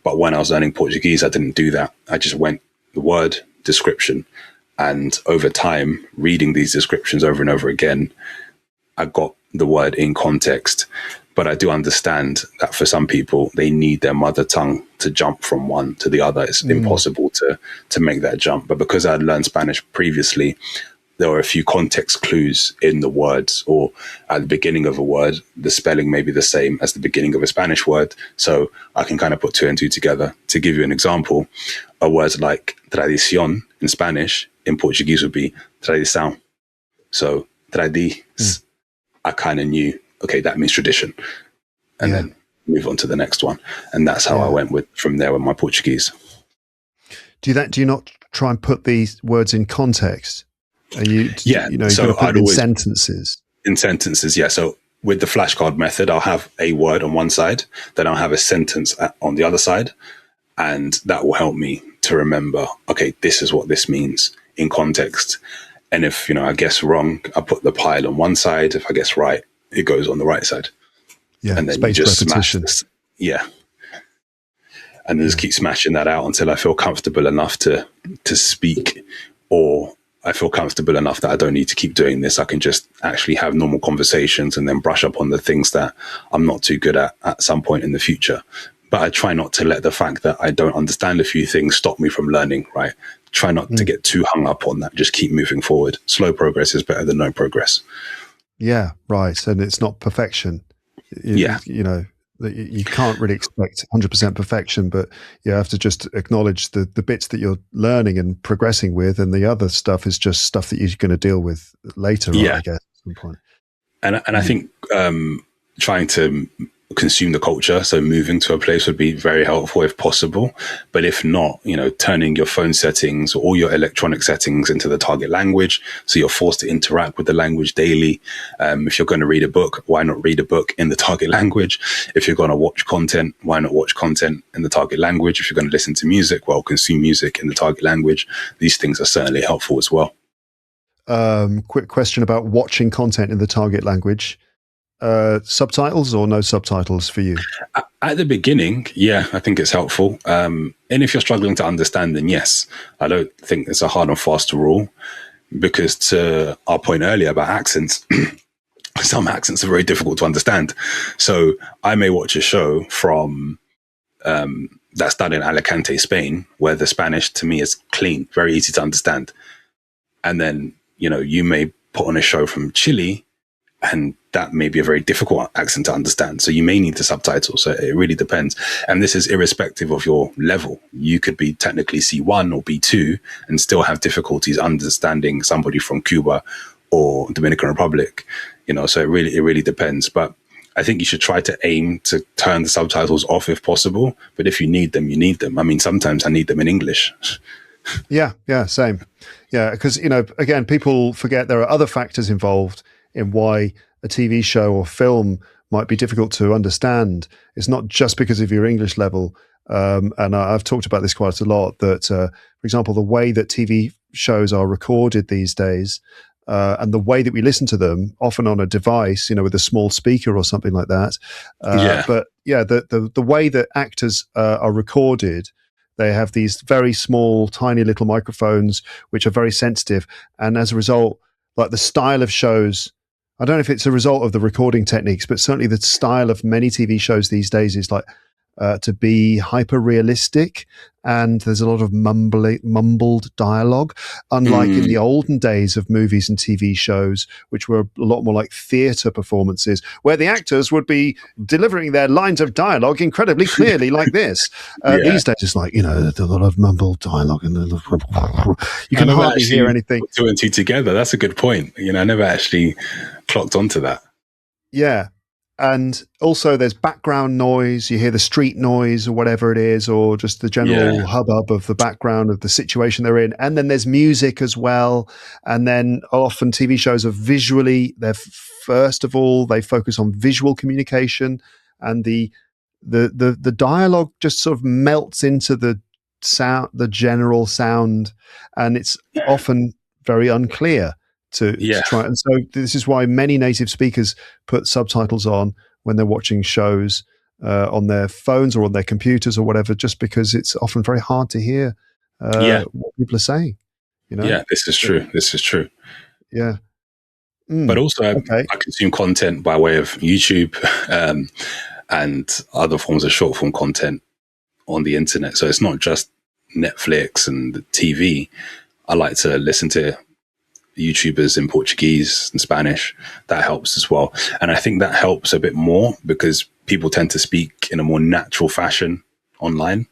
But when I was learning Portuguese, I didn't do that. I just went the word, description. And over time, reading these descriptions over and over again, I got the word in context. But I do understand that for some people, they need their mother tongue to jump from one to the other. It's impossible to make that jump. But because I had learned Spanish previously, there were a few context clues in the words, or at the beginning of a word, the spelling may be the same as the beginning of a Spanish word. So I can kind of put 2 and 2 together. To give you an example, a word like tradición in Spanish, in Portuguese would be tradição. So tradis, I kind of knew, okay, that means tradition. And then move on to the next one. And that's how I went from there with my Portuguese. Do you not try and put these words in context? Are you, so put it in sentences. In sentences, yeah. So with the flashcard method, I'll have a word on one side, then I'll have a sentence on the other side. And that will help me to remember, okay, this is what this means in context. And if, I guess wrong, I put the pile on one side. If I guess right, it goes on the right side. Yeah. And then spaced you just repetition. smash this. Yeah. And then just keep smashing that out until I feel comfortable enough to speak, or I feel comfortable enough that I don't need to keep doing this. I can just actually have normal conversations and then brush up on the things that I'm not too good at some point in the future. But I try not to let the fact that I don't understand a few things stop me from learning, right? Try not to get too hung up on that. Just keep moving forward. Slow progress is better than no progress. Yeah, right. And it's not perfection. You can't really expect 100% perfection, but you have to just acknowledge the bits that you're learning and progressing with, and the other stuff is just stuff that you're going to deal with later on, I guess, at some point. And I think trying to consume the culture, so moving to a place would be very helpful if possible. But if not, turning your phone settings or all your electronic settings into the target language, so you're forced to interact with the language daily. If you're going to read a book, why not read a book in the target language? If you're going to watch content, why not watch content in the target language? If you're going to listen to music, well, consume music in the target language. These things are certainly helpful as well. Quick question about watching content in the target language. Subtitles or no subtitles for you? At the beginning, yeah, I think it's helpful. And if you're struggling to understand, then yes. I don't think it's a hard and fast rule, because to our point earlier about accents, some accents are very difficult to understand. So I may watch a show from that's done in Alicante, Spain, where the Spanish to me is clean, very easy to understand. And then, you may put on a show from Chile, and that may be a very difficult accent to understand. So you may need the subtitles. So it really depends. And this is irrespective of your level. You could be technically C1 or B2 and still have difficulties understanding somebody from Cuba or Dominican Republic. So it really depends. But I think you should try to aim to turn the subtitles off if possible. But if you need them, you need them. I mean, sometimes I need them in English. Yeah, same. Yeah, because, again, people forget there are other factors involved in why a TV show or film might be difficult to understand. It's not just because of your English level. And I've talked about this quite a lot, that, for example, the way that TV shows are recorded these days, and the way that we listen to them, often on a device, with a small speaker or something like that. But yeah, the way that actors are recorded, they have these very small, tiny little microphones, which are very sensitive. And as a result, like the style of shows, I don't know if it's a result of the recording techniques, but certainly the style of many TV shows these days is like to be hyper realistic, and there's a lot of mumbled dialogue, unlike in the olden days of movies and TV shows, which were a lot more like theatre performances, where the actors would be delivering their lines of dialogue incredibly clearly like this. These days it's like, there's a lot of mumbled dialogue and you can hardly hear anything. Put two and two together. That's a good point. I never actually clocked onto that. Yeah. And also there's background noise. You hear the street noise or whatever it is, or just the general hubbub of the background of the situation they're in. And then there's music as well. And then often TV shows are first of all, they focus on visual communication, and the dialogue just sort of melts into the sound, the general sound, and it's often very unclear to try. And so this is why many native speakers put subtitles on when they're watching shows on their phones or on their computers or whatever, just because it's often very hard to hear what people are saying. Yeah, this is true. Yeah. But also I consume content by way of YouTube and other forms of short form content on the internet. So it's not just Netflix and the TV. I like to listen to YouTubers in Portuguese and Spanish. That helps as well. And I think that helps a bit more because people tend to speak in a more natural fashion online.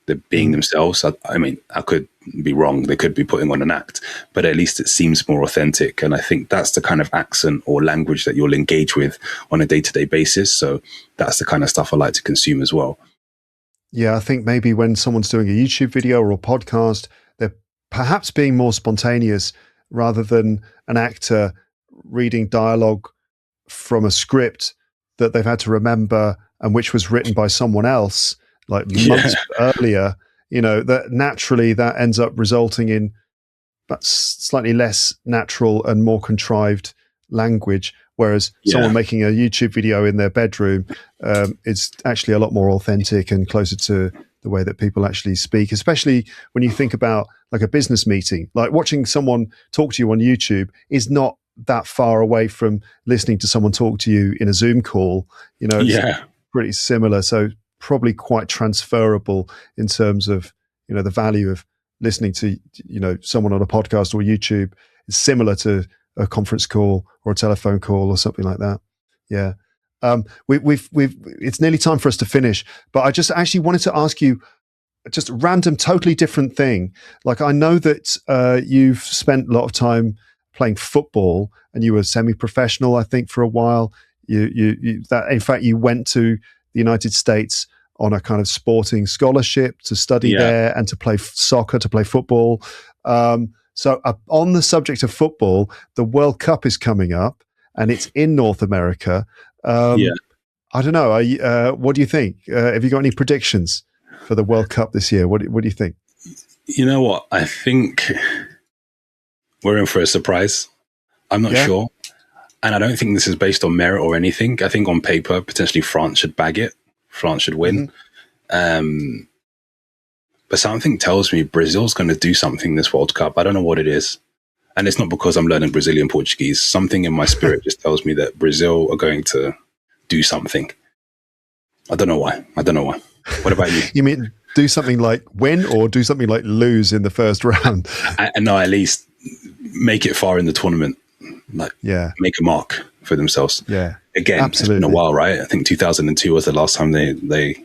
They're being themselves. I mean, I could be wrong. They could be putting on an act, but at least it seems more authentic. And I think that's the kind of accent or language that you'll engage with on a day-to-day basis. So that's the kind of stuff I like to consume as well. Yeah, I think maybe when someone's doing a YouTube video or a podcast, they're perhaps being more spontaneous rather than an actor reading dialogue from a script that they've had to remember and which was written by someone else. like months earlier, that naturally that ends up resulting in that slightly less natural and more contrived language. Whereas someone making a YouTube video in their bedroom is actually a lot more authentic and closer to the way that people actually speak, especially when you think about like a business meeting. Like watching someone talk to you on YouTube is not that far away from listening to someone talk to you in a Zoom call. It's pretty similar. So probably quite transferable in terms of, the value of listening to, someone on a podcast or YouTube is similar to a conference call or a telephone call or something like that. Yeah. We've it's nearly time for us to finish, but I just actually wanted to ask you just a random, totally different thing. Like I know that you've spent a lot of time playing football and you were semi-professional, I think, for a while. In fact, you went to the United States on a kind of sporting scholarship to study there and to play soccer, to play football. So on the subject of football, the World Cup is coming up and it's in North America. I don't know. What do you think? Have you got any predictions for the World Cup this year? What do you think? You know what? I think we're in for a surprise. I'm not sure. And I don't think this is based on merit or anything. I think on paper, potentially France should bag it. France should win. Mm-hmm. But something tells me Brazil's going to do something this World Cup. I don't know what it is. And it's not because I'm learning Brazilian Portuguese. Something in my spirit just tells me that Brazil are going to do something. I don't know why. What about you? You mean do something like win or do something like lose in the first round? No, at least make it far in the tournament. Like, make a mark for themselves. Yeah. Again, absolutely. It's been a while, right? I think 2002 was the last time they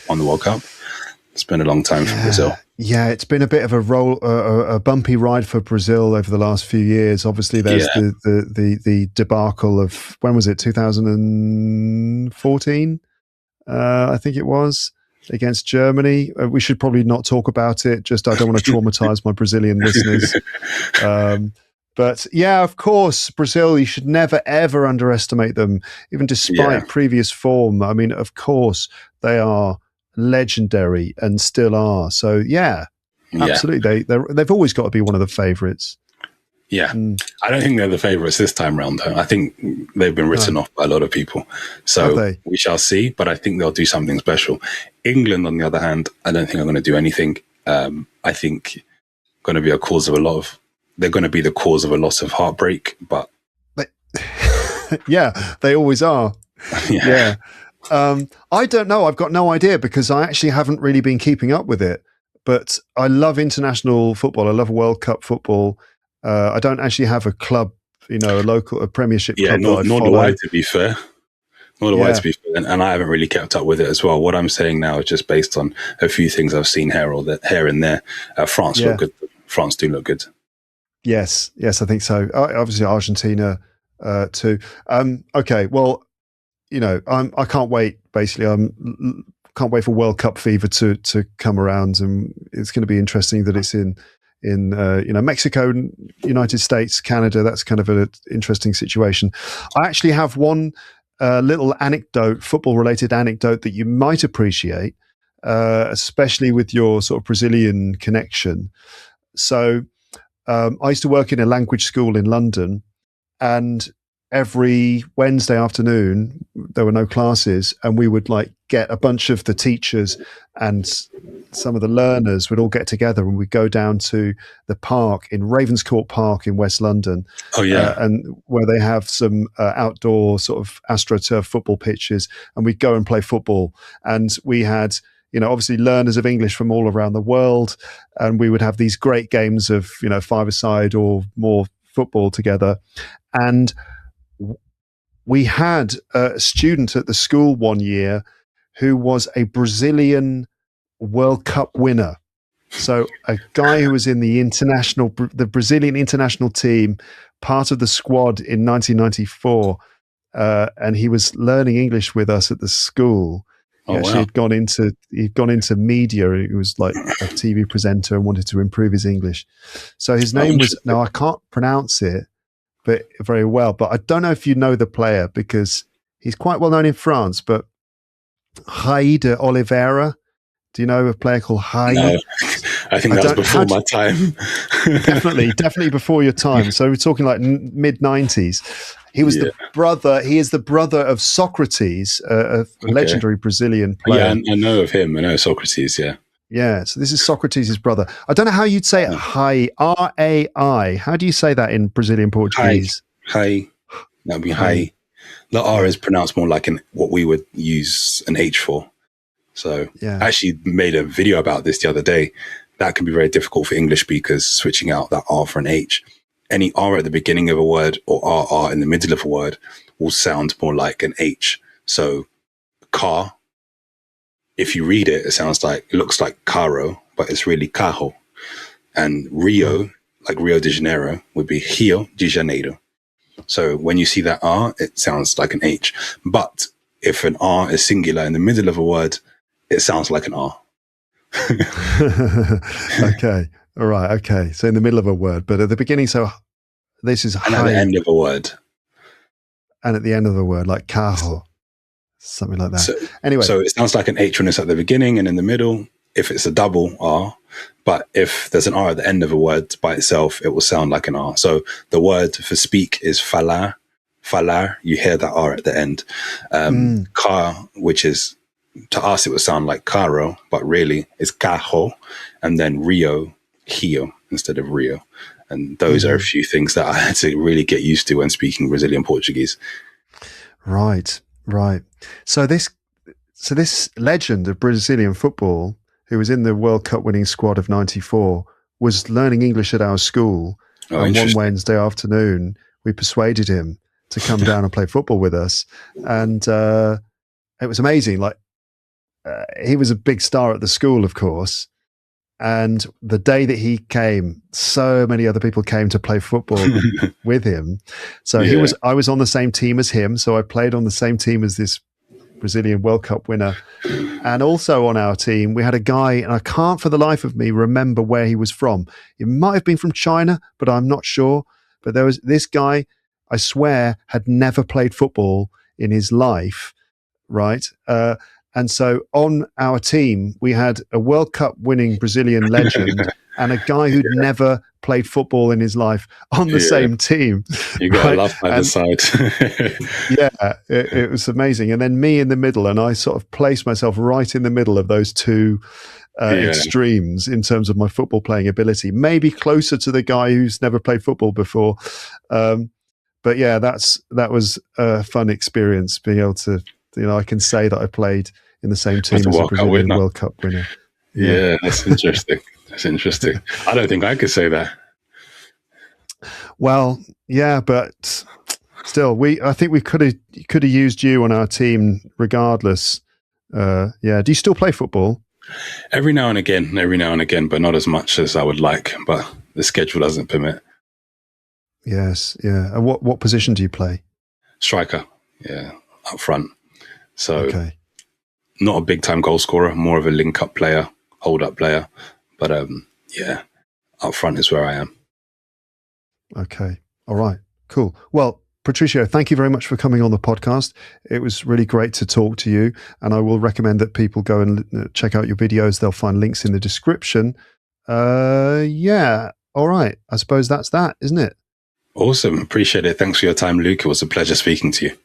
won the World Cup. It's been a long time for Brazil. Yeah, it's been a bit of a bumpy ride for Brazil over the last few years. Obviously, there's the debacle of, when was it, 2014? I think it was, against Germany. We should probably not talk about it. Just, I don't want to traumatize my Brazilian listeners. But yeah, of course, Brazil, you should never, ever underestimate them, even despite previous form. I mean, of course, they are legendary and still are. So absolutely. They've always got to be one of the favourites. Yeah. I don't think they're the favourites this time round, though. I think they've been written off by a lot of people. So we shall see, but I think they'll do something special. England, on the other hand, I don't think are going to do anything. I think going to be they're going to be the cause of a lot of heartbreak, but they always are. I don't know. I've got no idea because I actually haven't really been keeping up with it, but I love international football. I love World Cup football. I don't actually have a club, a Premiership club. Nor do I, to be fair. And I haven't really kept up with it as well. What I'm saying now is just based on a few things I've seen here and there. France look good. France do look good. Yes, I think so. Obviously, Argentina too. Okay, well, I can't wait. Basically, can't wait for World Cup fever to come around, and it's going to be interesting that it's in Mexico, United States, Canada. That's kind of an interesting situation. I actually have one little anecdote, football-related anecdote that you might appreciate, especially with your sort of Brazilian connection. So. I used to work in a language school in London, and every Wednesday afternoon there were no classes, and we would get a bunch of the teachers and some of the learners would all get together, and we'd go down to the park in Ravenscourt Park in West London. And where they have some outdoor sort of AstroTurf football pitches, and we'd go and play football. And we had obviously learners of English from all around the world. And we would have these great games of, 5-a-side or more football together. And we had a student at the school one year who was a Brazilian World Cup winner. So a guy who was in the Brazilian international team, part of the squad in 1994. And he was learning English with us at the school. He'd gone into media. He was like a TV presenter and wanted to improve his English. So his name was, now I can't pronounce it but very well, but I don't know if you know the player because he's quite well known in France, but Haida Oliveira. Do you know a player called Hai? No, I think that was before my time. definitely before your time. So we're talking like mid-90s. He was the brother. He is the brother of Socrates, a legendary Brazilian player. Yeah, I know of him. I know Socrates. Yeah. Yeah. So this is Socrates' brother. I don't know how you'd say it. Hai, R-A-I. How do you say that in Brazilian Portuguese? Hai. That would be hai. The R is pronounced more like what we would use an H for. So I actually made a video about this the other day. That can be very difficult for English speakers, switching out that R for an H. Any R at the beginning of a word or RR in the middle of a word will sound more like an H. So car, if you read it, it looks like caro, but it's really carro. And Rio, like Rio de Janeiro, would be Rio de Janeiro. So when you see that R, it sounds like an H. But if an R is singular in the middle of a word, it sounds like an R. Okay. All right. Okay. So in the middle of a word, but at the beginning, so this is and at the end of a word. And at the end of the word, like carro, something like that. So it sounds like an H when it's at the beginning and in the middle, if it's a double R. But if there's an R at the end of a word by itself, it will sound like an R. So the word for speak is falar. Falar, you hear that R at the end. Car, which is, to us, it would sound like caro, but really it's carro. And then Rio, Rio, instead of Rio. And those are a few things that I had to really get used to when speaking Brazilian Portuguese. Right. So this legend of Brazilian football, who was in the World Cup winning squad of 94, was learning English at our school. And one Wednesday afternoon, we persuaded him to come down and play football with us. And it was amazing. Like, he was a big star at the school, of course. And the day that he came, so many other people came to play football with him. So I was on the same team as him. So I played on the same team as this Brazilian World Cup winner. And also on our team, we had a guy, and I can't for the life of me remember where he was from. It might have been from China, but I'm not sure. But there was this guy, I swear, had never played football in his life, right? And so on our team, we had a World Cup winning Brazilian legend and a guy who'd never played football in his life on the same team. You got to laugh by the side. It was amazing. And then me in the middle, and I sort of placed myself right in the middle of those two extremes in terms of my football playing ability, maybe closer to the guy who's never played football before. But yeah, that was a fun experience, being able to, I can say that I played in the same team as a Brazilian World Cup winner. Yeah, that's interesting. That's interesting. I don't think I could say that. Well, yeah, but still, I think we could have used you on our team regardless. Do you still play football? Every now and again, but not as much as I would like. But the schedule doesn't permit. Yes, yeah. And what position do you play? Striker, up front. So not a big time goal scorer, more of a link up player, hold up player. But up front is where I am. Okay. All right. Cool. Well, Patricio, thank you very much for coming on the podcast. It was really great to talk to you. And I will recommend that people go and check out your videos. They'll find links in the description. All right. I suppose that's that, isn't it? Awesome. Appreciate it. Thanks for your time, Luke. It was a pleasure speaking to you.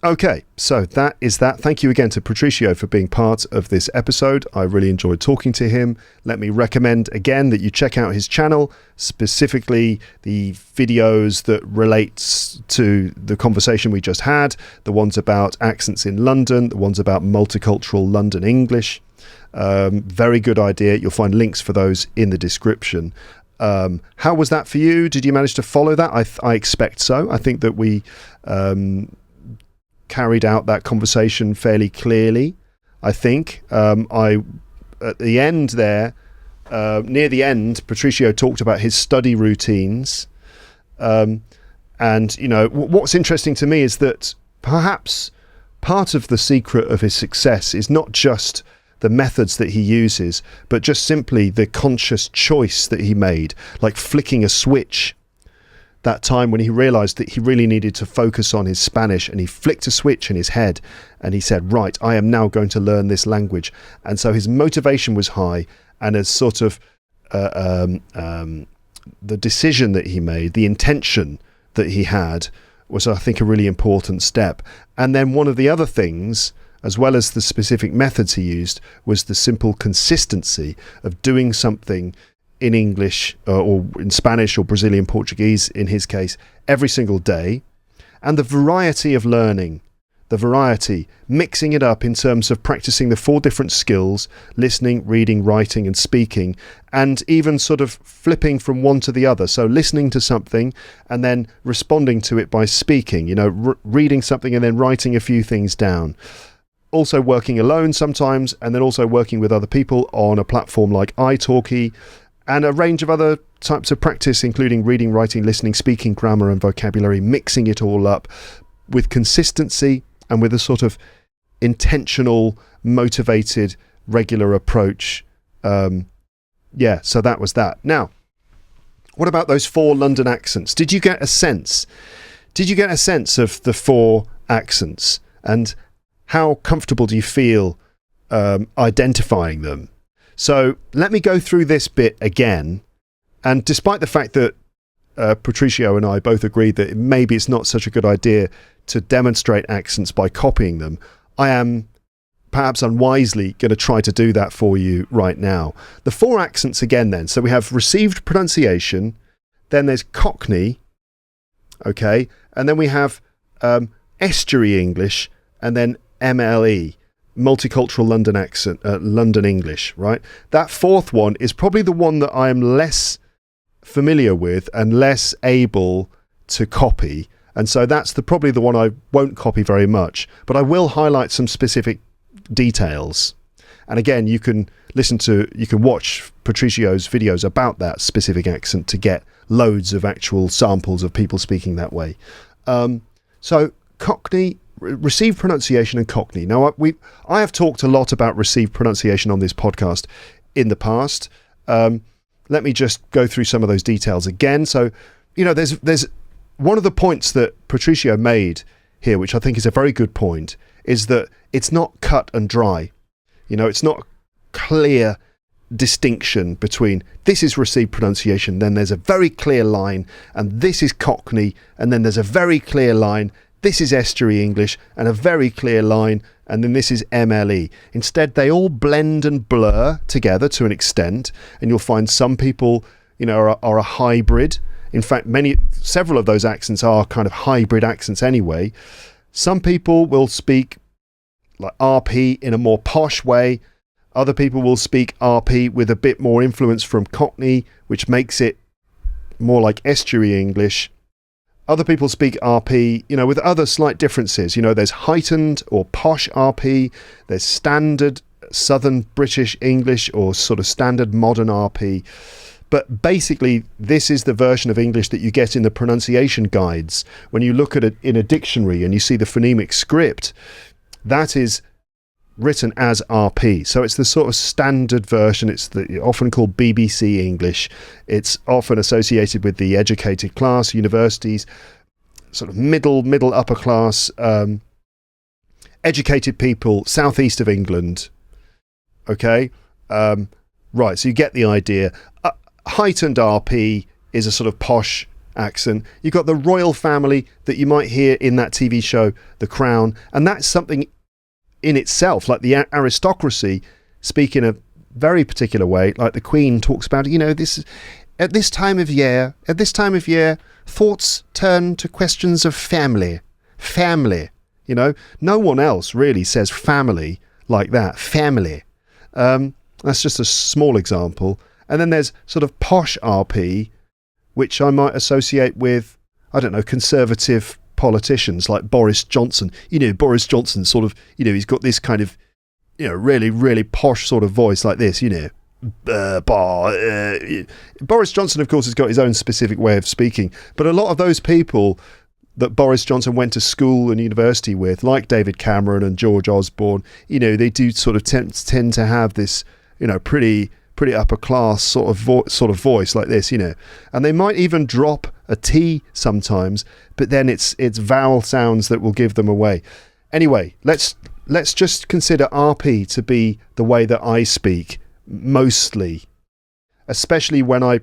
Okay, so that is that. Thank you again to Patricio for being part of this episode. I really enjoyed talking to him. Let me recommend again that you check out his channel, specifically the videos that relates to the conversation we just had, the ones about accents in London, the ones about multicultural London English. Very good idea. You'll find links for those in the description. How was that for you? Did you manage to follow that? I expect so. I think that we carried out that conversation fairly clearly. I think at the end there, near the end, Patricio talked about his study routines, and what's interesting to me is that perhaps part of the secret of his success is not just the methods that he uses, but just simply the conscious choice that he made, like flicking a switch that time when he realized that he really needed to focus on his Spanish, and he flicked a switch in his head and he said, right, I am now going to learn this language. And so his motivation was high, and as sort of the decision that he made, the intention that he had was, I think, a really important step. And then one of the other things, as well as the specific methods he used, was the simple consistency of doing something in English or in Spanish or Brazilian Portuguese, in his case, every single day, and the variety of learning, mixing it up in terms of practicing the 4 different skills: listening, reading, writing, and speaking, and even sort of flipping from one to the other. So listening to something and then responding to it by speaking, reading something and then writing a few things down. Also working alone sometimes, and then also working with other people on a platform like italki, and a range of other types of practice, including reading, writing, listening, speaking, grammar and vocabulary, mixing it all up with consistency and with a sort of intentional, motivated, regular approach. So that was that. Now, what about those 4 London accents? Did you get a sense of the 4 accents, and how comfortable do you feel identifying them? So let me go through this bit again. And despite the fact that Patricio and I both agreed that maybe it's not such a good idea to demonstrate accents by copying them, I am perhaps unwisely going to try to do that for you right now. The 4 accents again then. So we have received pronunciation, then there's Cockney, okay, and then we have Estuary English, and then MLE. Multicultural London London English, right? That 4th one is probably the one that I am less familiar with and less able to copy, and so that's probably the one I won't copy very much, but I will highlight some specific details. And again, you can watch Patricio's videos about that specific accent to get loads of actual samples of people speaking that way. So Cockney, received pronunciation, and Cockney. Now, I have talked a lot about received pronunciation on this podcast in the past. Let me just go through some of those details again. So, there's one of the points that Patricio made here, which I think is a very good point, is that it's not cut and dry. It's not a clear distinction between this is received pronunciation, then there's a very clear line, and this is Cockney, and then there's a very clear line, this is Estuary English, and a very clear line, and then this is MLE. Instead, they all blend and blur together to an extent, and you'll find some people, are a hybrid. In fact, several of those accents are kind of hybrid accents anyway. Some people will speak like RP in a more posh way. Other people will speak RP with a bit more influence from Cockney, which makes it more like Estuary English. Other people speak RP, with other slight differences. There's heightened or posh RP. There's standard Southern British English or sort of standard modern RP. But basically, this is the version of English that you get in the pronunciation guides. When you look at it in a dictionary and you see the phonemic script, that is written as RP. So it's the sort of standard version. It's often called BBC English. It's often associated with the educated class, universities, sort of middle upper class, educated people, southeast of England. Okay, right. So you get the idea. Heightened RP is a sort of posh accent. You've got the royal family that you might hear in that TV show, The Crown, and that's something in itself, like the aristocracy speak in a very particular way, like the Queen talks about, this at this time of year, thoughts turn to questions of family. No one else really says family like that. Family. That's just a small example. And then there's sort of posh RP, which I might associate with, I don't know, conservative politicians like Boris Johnson. Boris Johnson sort of, he's got this kind of, really, really posh sort of voice like this, Boris Johnson, of course, has got his own specific way of speaking, but a lot of those people that Boris Johnson went to school and university with, like David Cameron and George Osborne, they do sort of tend to have this, pretty upper class sort of voice like this, and they might even drop a T sometimes, but then it's vowel sounds that will give them away. Anyway, let's just consider RP to be the way that I speak mostly, especially when I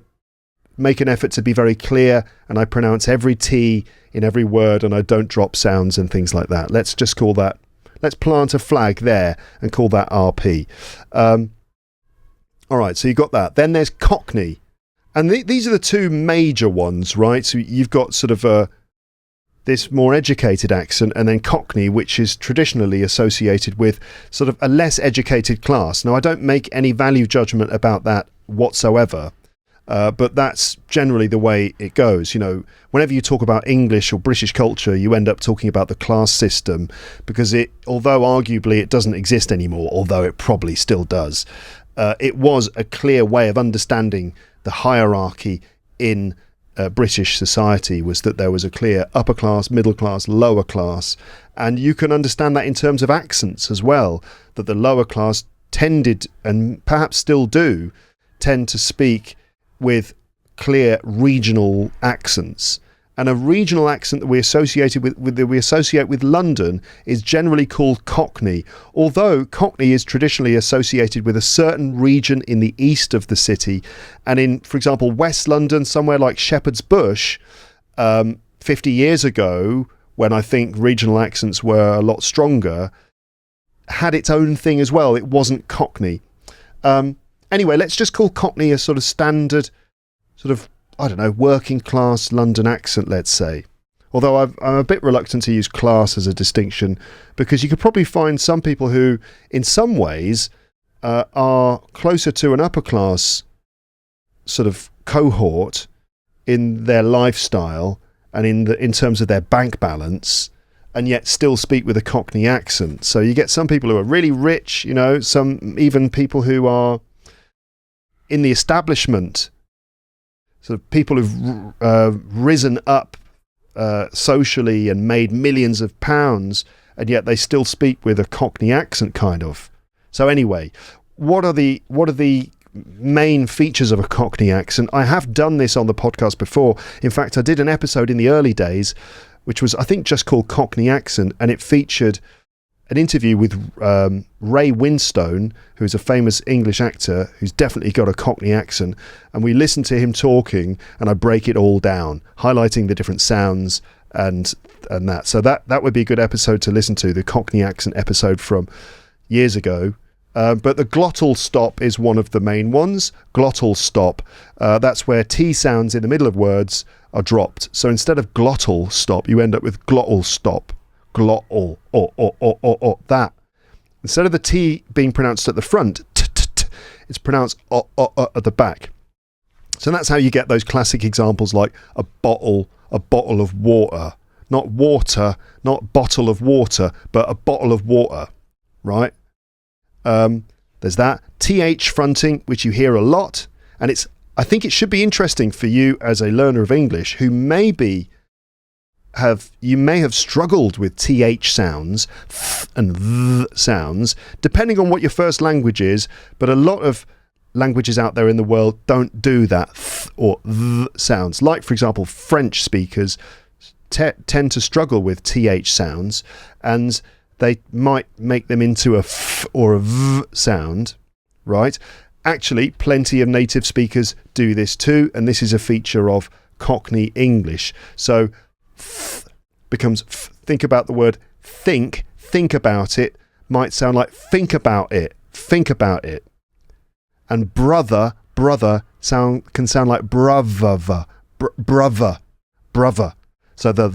make an effort to be very clear and I pronounce every T in every word and I don't drop sounds and things like that. Let's just call that, let's plant a flag there and call that RP. All right, so you got that. Then there's Cockney. And these are the two major ones, right? So you've got sort of this more educated accent, and then Cockney, which is traditionally associated with sort of a less educated class. Now, I don't make any value judgment about that whatsoever, but that's generally the way it goes. You know, whenever you talk about English or British culture, you end up talking about the class system, because although arguably it doesn't exist anymore, although it probably still does, it was a clear way of understanding the hierarchy in British society, was that there was a clear upper class, middle class, lower class, and you can understand that in terms of accents as well, that the lower class tended, and perhaps still do, tend to speak with clear regional accents. And a regional accent that we associate with London is generally called Cockney, although Cockney is traditionally associated with a certain region in the east of the city. And in, for example, West London, somewhere like Shepherd's Bush, 50 years ago, when I think regional accents were a lot stronger, had its own thing as well. It wasn't Cockney. Anyway, let's just call Cockney a sort of standard, sort of, I don't know, working class London accent, let's say. Although I'm a bit reluctant to use class as a distinction, because you could probably find some people who, in some ways, are closer to an upper class sort of cohort in their lifestyle and in terms of their bank balance, and yet still speak with a Cockney accent. So you get some people who are really rich, you know, some even people who are in the establishment, sort of people who've risen up socially and made millions of pounds, and yet they still speak with a Cockney accent, kind of. So anyway, what are the main features of a Cockney accent? I have done this on the podcast before. In fact, I did an episode in the early days, which was, I think, just called Cockney Accent, and it featured an interview with Ray Winstone, who's a famous English actor who's definitely got a Cockney accent, and we listened to him talking, and I break it all down, highlighting the different sounds and that. So that would be a good episode to listen to, the Cockney accent episode from years ago. But the glottal stop is one of the main ones. Glottal stop, that's where T sounds in the middle of words are dropped. So instead of glottal stop, you end up with glottal stop. Glottal, that. Instead of the T being pronounced at the front, it's pronounced at the back. So that's how you get those classic examples like a bottle of water. Not water, not bottle of water, but a bottle of water, right? There's that. TH fronting, which you hear a lot, and I think it should be interesting for you as a learner of English who you may have struggled with TH sounds and th sounds, depending on what your first language is, but a lot of languages out there in the world don't do that th or th sounds. Like, for example, French speakers tend to struggle with TH sounds, and they might make them into a f or a v sound, right? Actually, plenty of native speakers do this too, and this is a feature of Cockney English. So th becomes f. Think about the word think about it, might sound like think about it. And brother can sound like brother. So the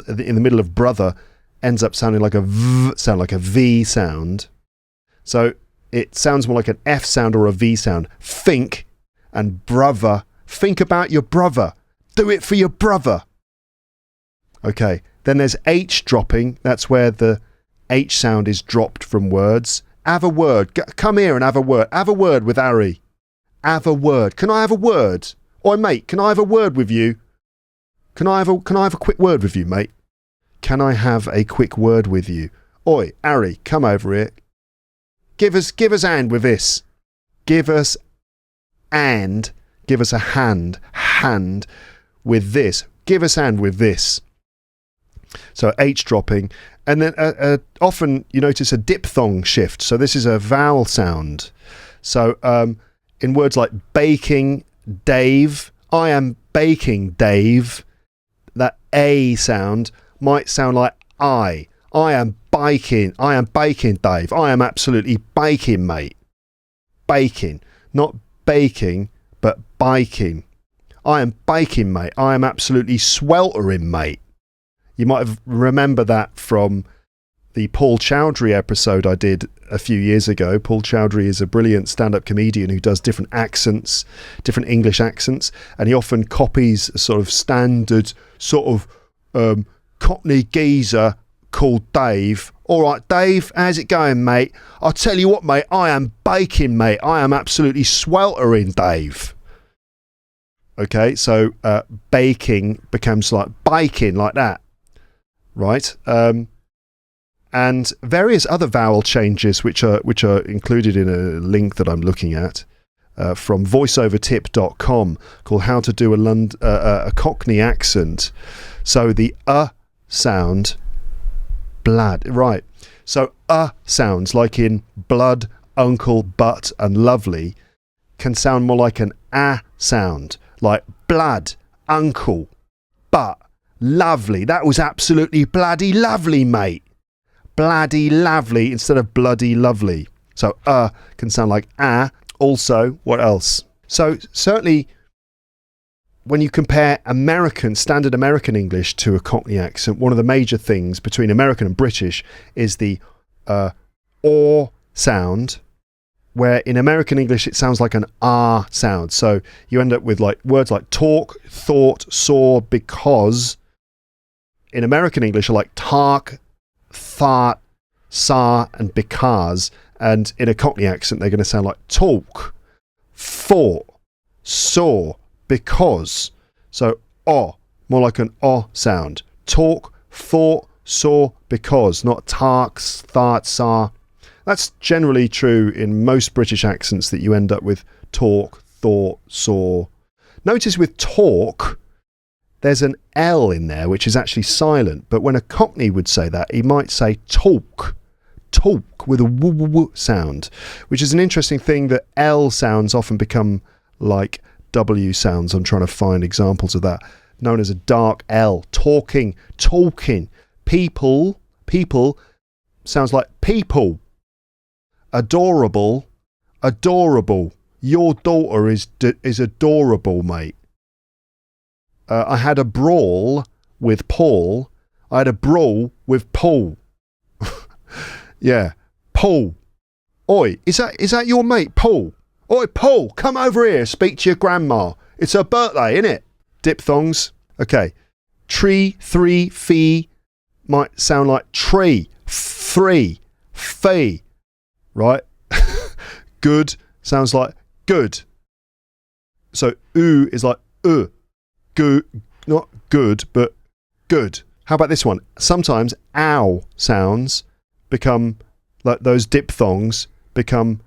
th in the middle of brother ends up sounding like a V sound. So it sounds more like an F sound or a V sound. Think and brother. Think about your brother. Do it for your brother. Okay, then there's H dropping. That's where the H sound is dropped from words. Have a word. Come here and have a word. Have a word with Harry. Have a word. Can I have a word? Oi, mate, can I have a word with you? Can I have a quick word with you, mate? Can I have a quick word with you? Oi, Harry, come over here. Give us a hand with this. Give us a hand with this. give us hand with this. So H dropping. And then often you notice a diphthong shift. So this is a vowel sound. So in words like baking, Dave, I am baking, Dave, that A sound might sound like I am baking, Dave. I am absolutely baking, mate. Baking. Not baking, but biking. I am baking, mate. I am absolutely sweltering, mate. You might have remember that from the Paul Chowdhury episode I did a few years ago. Paul Chowdhury is a brilliant stand-up comedian who does different accents, different English accents, and he often copies a sort of standard sort of Cockney geezer called Dave. All right, Dave, how's it going, mate? I'll tell you what, mate, I am baking, mate. I am absolutely sweltering, Dave. Okay, so baking becomes like biking, like that. Right, and various other vowel changes which are included in a link that I'm looking at from voiceovertip.com called How to Do a Cockney Accent. So the sound, blood, right? So sounds like in blood, uncle, but, and lovely can sound more like an sound, like blood, uncle, but. Lovely. That was absolutely bloody lovely, mate. Bloody lovely instead of bloody lovely. So can sound like Also, what else? So certainly when you compare standard American English to a Cockney accent, one of the major things between American and British is the or sound, where in American English it sounds like an R sound. So you end up with like words like talk, thought, saw, because. In American English are like talk, thought, saw, and because. And in a Cockney accent, they're going to sound like talk, thought, saw, because. So more like an sound. Talk, thought, saw, because, not talk, thought, saw. That's generally true in most British accents, that you end up with talk, thought, saw. Notice with talk, there's an L in there, which is actually silent. But when a Cockney would say that, he might say talk with a woo sound, which is an interesting thing, that L sounds often become like W sounds. I'm trying to find examples of that, known as a dark L. Talking. People sounds like people. Adorable. Your daughter is adorable, mate. I had a brawl with Paul. I had a brawl with Paul. Yeah, Paul. Oi, is that your mate, Paul? Oi, Paul, come over here, speak to your grandma. It's her birthday, innit? Diphthongs. Okay. Tree, three, fee might sound like tree, three, fee. Right? Good sounds like good. So oo is like good, not good, but good. How about this one? Sometimes ow sounds become, like those diphthongs, become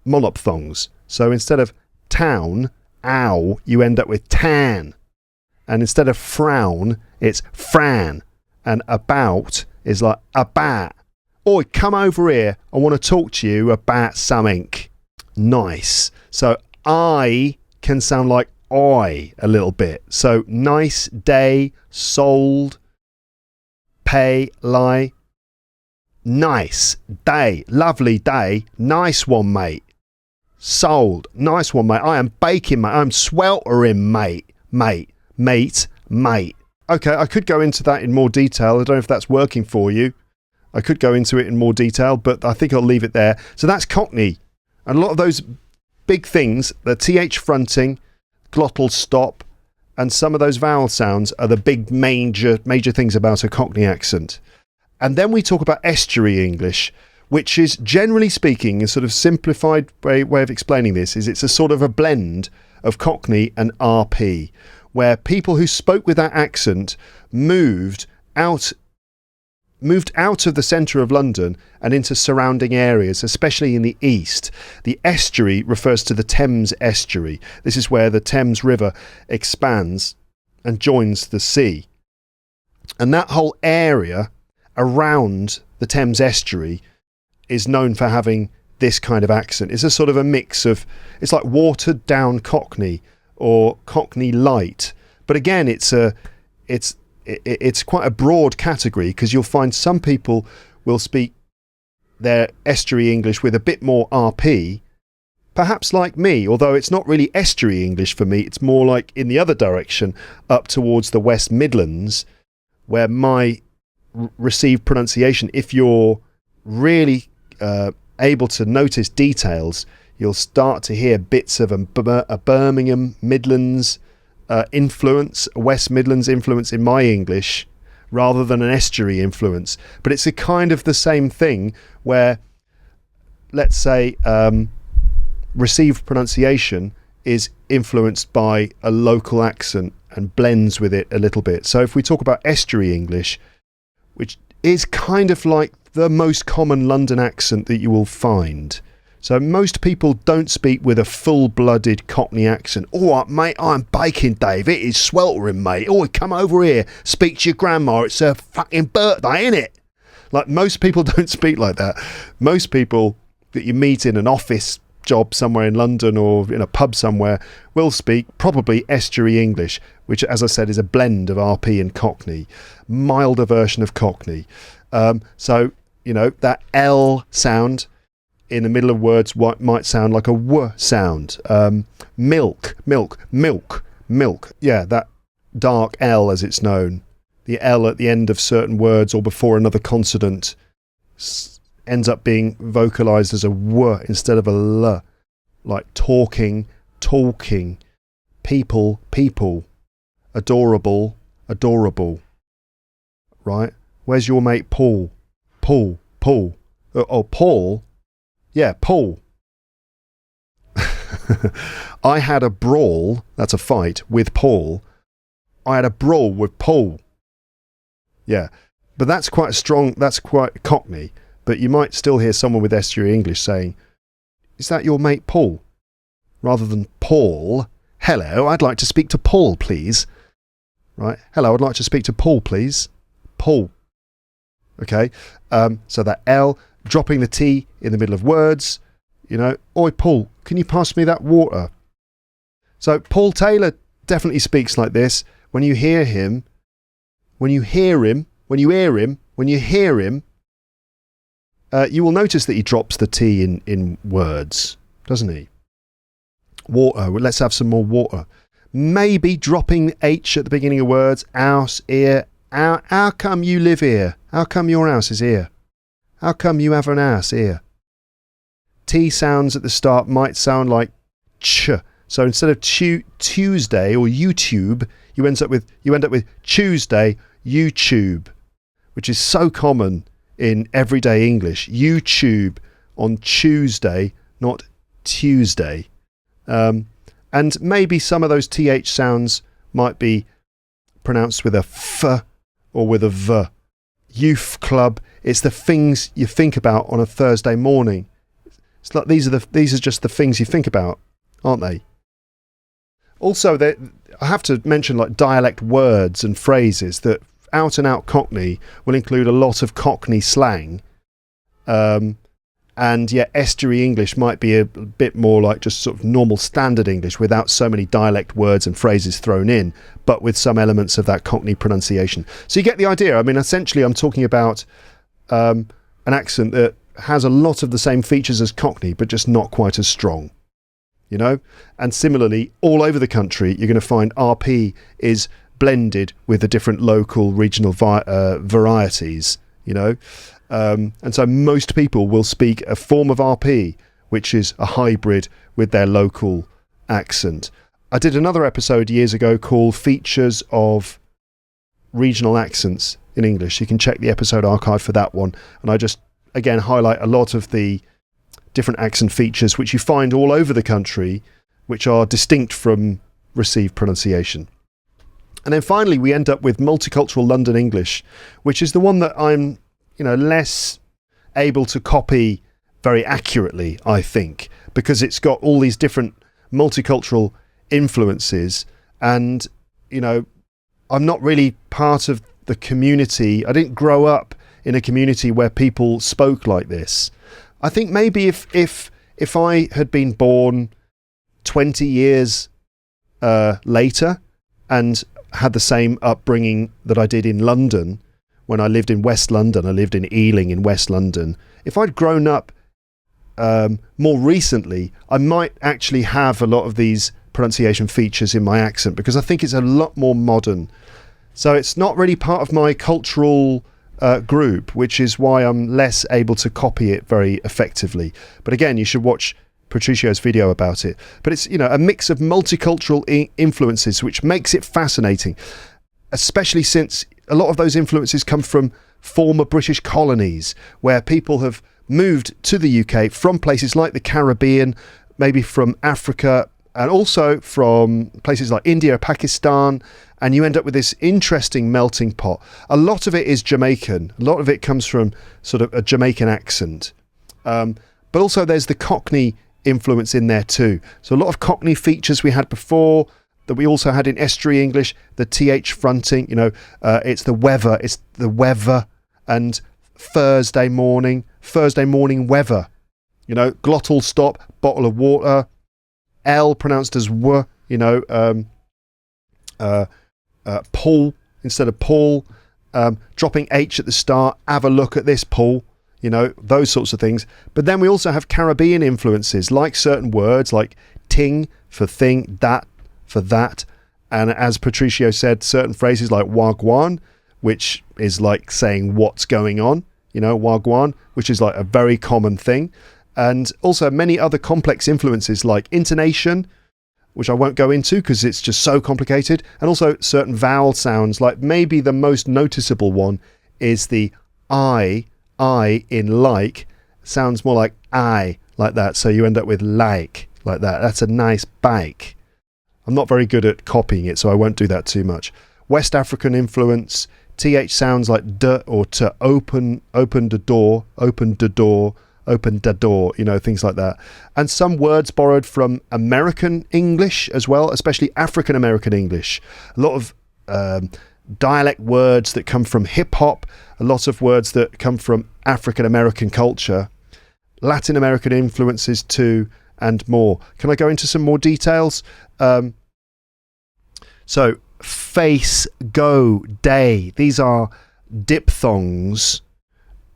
monophthongs. So instead of town, ow, you end up with tan. And instead of frown, it's fran. And about is like about. Oi, come over here. I want to talk to you about something. Nice. So I can sound like I a little bit. So nice day, sold, pay, lie. Nice day, lovely day, nice one, mate. Sold, nice one, mate. I am baking, mate. I'm sweltering, mate. Okay, I could go into that in more detail. I don't know if that's working for you. I could go into it in more detail, but I think I'll leave it there. So that's Cockney. And a lot of those big things, the TH fronting, glottal stop, and some of those vowel sounds are the big major things about a Cockney accent. And then we talk about Estuary English, which is, generally speaking, a sort of simplified way of explaining this, is it's a sort of a blend of Cockney and RP, where people who spoke with that accent moved out of the centre of London and into surrounding areas, especially in the east. The estuary refers to the Thames estuary. This is where the Thames River expands and joins the sea. And that whole area around the Thames estuary is known for having this kind of accent. It's a sort of a mix of, it's like watered down Cockney or Cockney light. But again, it's quite a broad category, because you'll find some people will speak their estuary English with a bit more RP, perhaps like me, although it's not really estuary English for me. It's more like in the other direction, up towards the West Midlands, where my received pronunciation, if you're really able to notice details, you'll start to hear bits of a Birmingham Midlands influence, West Midlands influence in my English, rather than an estuary influence. But it's a kind of the same thing where, let's say, received pronunciation is influenced by a local accent and blends with it a little bit. So if we talk about estuary English, which is kind of like the most common London accent that you will find. So most people don't speak with a full-blooded Cockney accent. All right, mate, I'm baking, Dave. It is sweltering, mate. Oh, come over here. Speak to your grandma. It's her fucking birthday, innit? Like, most people don't speak like that. Most people that you meet in an office job somewhere in London or in a pub somewhere will speak probably estuary English, which, as I said, is a blend of RP and Cockney. Milder version of Cockney. So, you know, that L sound in the middle of words might sound like a W sound. Milk. Yeah, that dark L, as it's known. The L at the end of certain words or before another consonant ends up being vocalised as a W instead of a L. Like talking. People. Adorable. Right? Where's your mate Paul? Paul. Oh, Paul? Yeah, Paul. I had a brawl, that's a fight, with Paul. I had a brawl with Paul. Yeah, but that's quite Cockney. But you might still hear someone with estuary English saying, is that your mate Paul? Rather than Paul. Hello, I'd like to speak to Paul, please. Right? Hello, I'd like to speak to Paul, please. Paul. Okay, so that L, dropping the T in the middle of words, you know, oi Paul, can you pass me that water? So Paul Taylor definitely speaks like this. When you hear him, you will notice that he drops the T in words, doesn't he? Water, well, let's have some more water. Maybe dropping H at the beginning of words, house, ear. How come you live here? How come your house is here? How come you have an house here? T sounds at the start might sound like ch. So instead of Tuesday or YouTube, you end up with Tuesday, YouTube, which is so common in everyday English. YouTube on Tuesday, not Tuesday. And maybe some of those TH sounds might be pronounced with a F or with a V. Youth club, it's the things you think about on a Thursday morning. It's like these are just the things you think about, aren't they? Also, I have to mention like dialect words and phrases that out and out Cockney will include a lot of Cockney slang. And yet estuary English might be a bit more like just sort of normal standard English without so many dialect words and phrases thrown in, but with some elements of that Cockney pronunciation. So you get the idea. I mean, essentially I'm talking about an accent that has a lot of the same features as Cockney, but just not quite as strong, you know? And similarly, all over the country, you're going to find RP is blended with the different local regional varieties, you know? And so most people will speak a form of RP, which is a hybrid with their local accent. I did another episode years ago called Features of Regional Accents in English. You can check the episode archive for that one. And I just, again, highlight a lot of the different accent features which you find all over the country, which are distinct from received pronunciation. And then finally, we end up with Multicultural London English, which is the one that I'm less able to copy very accurately, I think, because it's got all these different multicultural influences and, I'm not really part of the community. I didn't grow up in a community where people spoke like this. I think maybe if I had been born 20 years later and had the same upbringing that I did in London, when I lived in West London, I lived in Ealing in West London. If I'd grown up more recently, I might actually have a lot of these pronunciation features in my accent, because I think it's a lot more modern. So it's not really part of my cultural group, which is why I'm less able to copy it very effectively. But again, you should watch Patricio's video about it. But it's, a mix of multicultural influences, which makes it fascinating, especially since a lot of those influences come from former British colonies, where people have moved to the UK from places like the Caribbean, maybe from Africa, and also from places like India, Pakistan, and you end up with this interesting melting pot. A lot of it is Jamaican. A lot of it comes from sort of a Jamaican accent. But also there's the Cockney influence in there too. So a lot of Cockney features we had before that we also had in Estuary English, the TH fronting, it's the weather, and Thursday morning weather, glottal stop, bottle of water, L pronounced as W, Paul instead of Paul, dropping H at the start, have a look at this, Paul, those sorts of things. But then we also have Caribbean influences, like certain words like ting for thing, that for that. And as Patricio said, certain phrases like wagwan, which is like saying what's going on, wagwan, which is like a very common thing. And also many other complex influences like intonation, which I won't go into because it's just so complicated. And also certain vowel sounds, like maybe the most noticeable one is the I in like, sounds more like I, like that. So you end up with like that. That's a nice bike. I'm not very good at copying it, so I won't do that too much. West African influence, TH sounds like D or to open the door, open the door, things like that. And some words borrowed from American English as well, especially African American English. A lot of dialect words that come from hip hop, a lot of words that come from African American culture, Latin American influences too, and more. Can I go into some more details? So face, go, day, these are diphthongs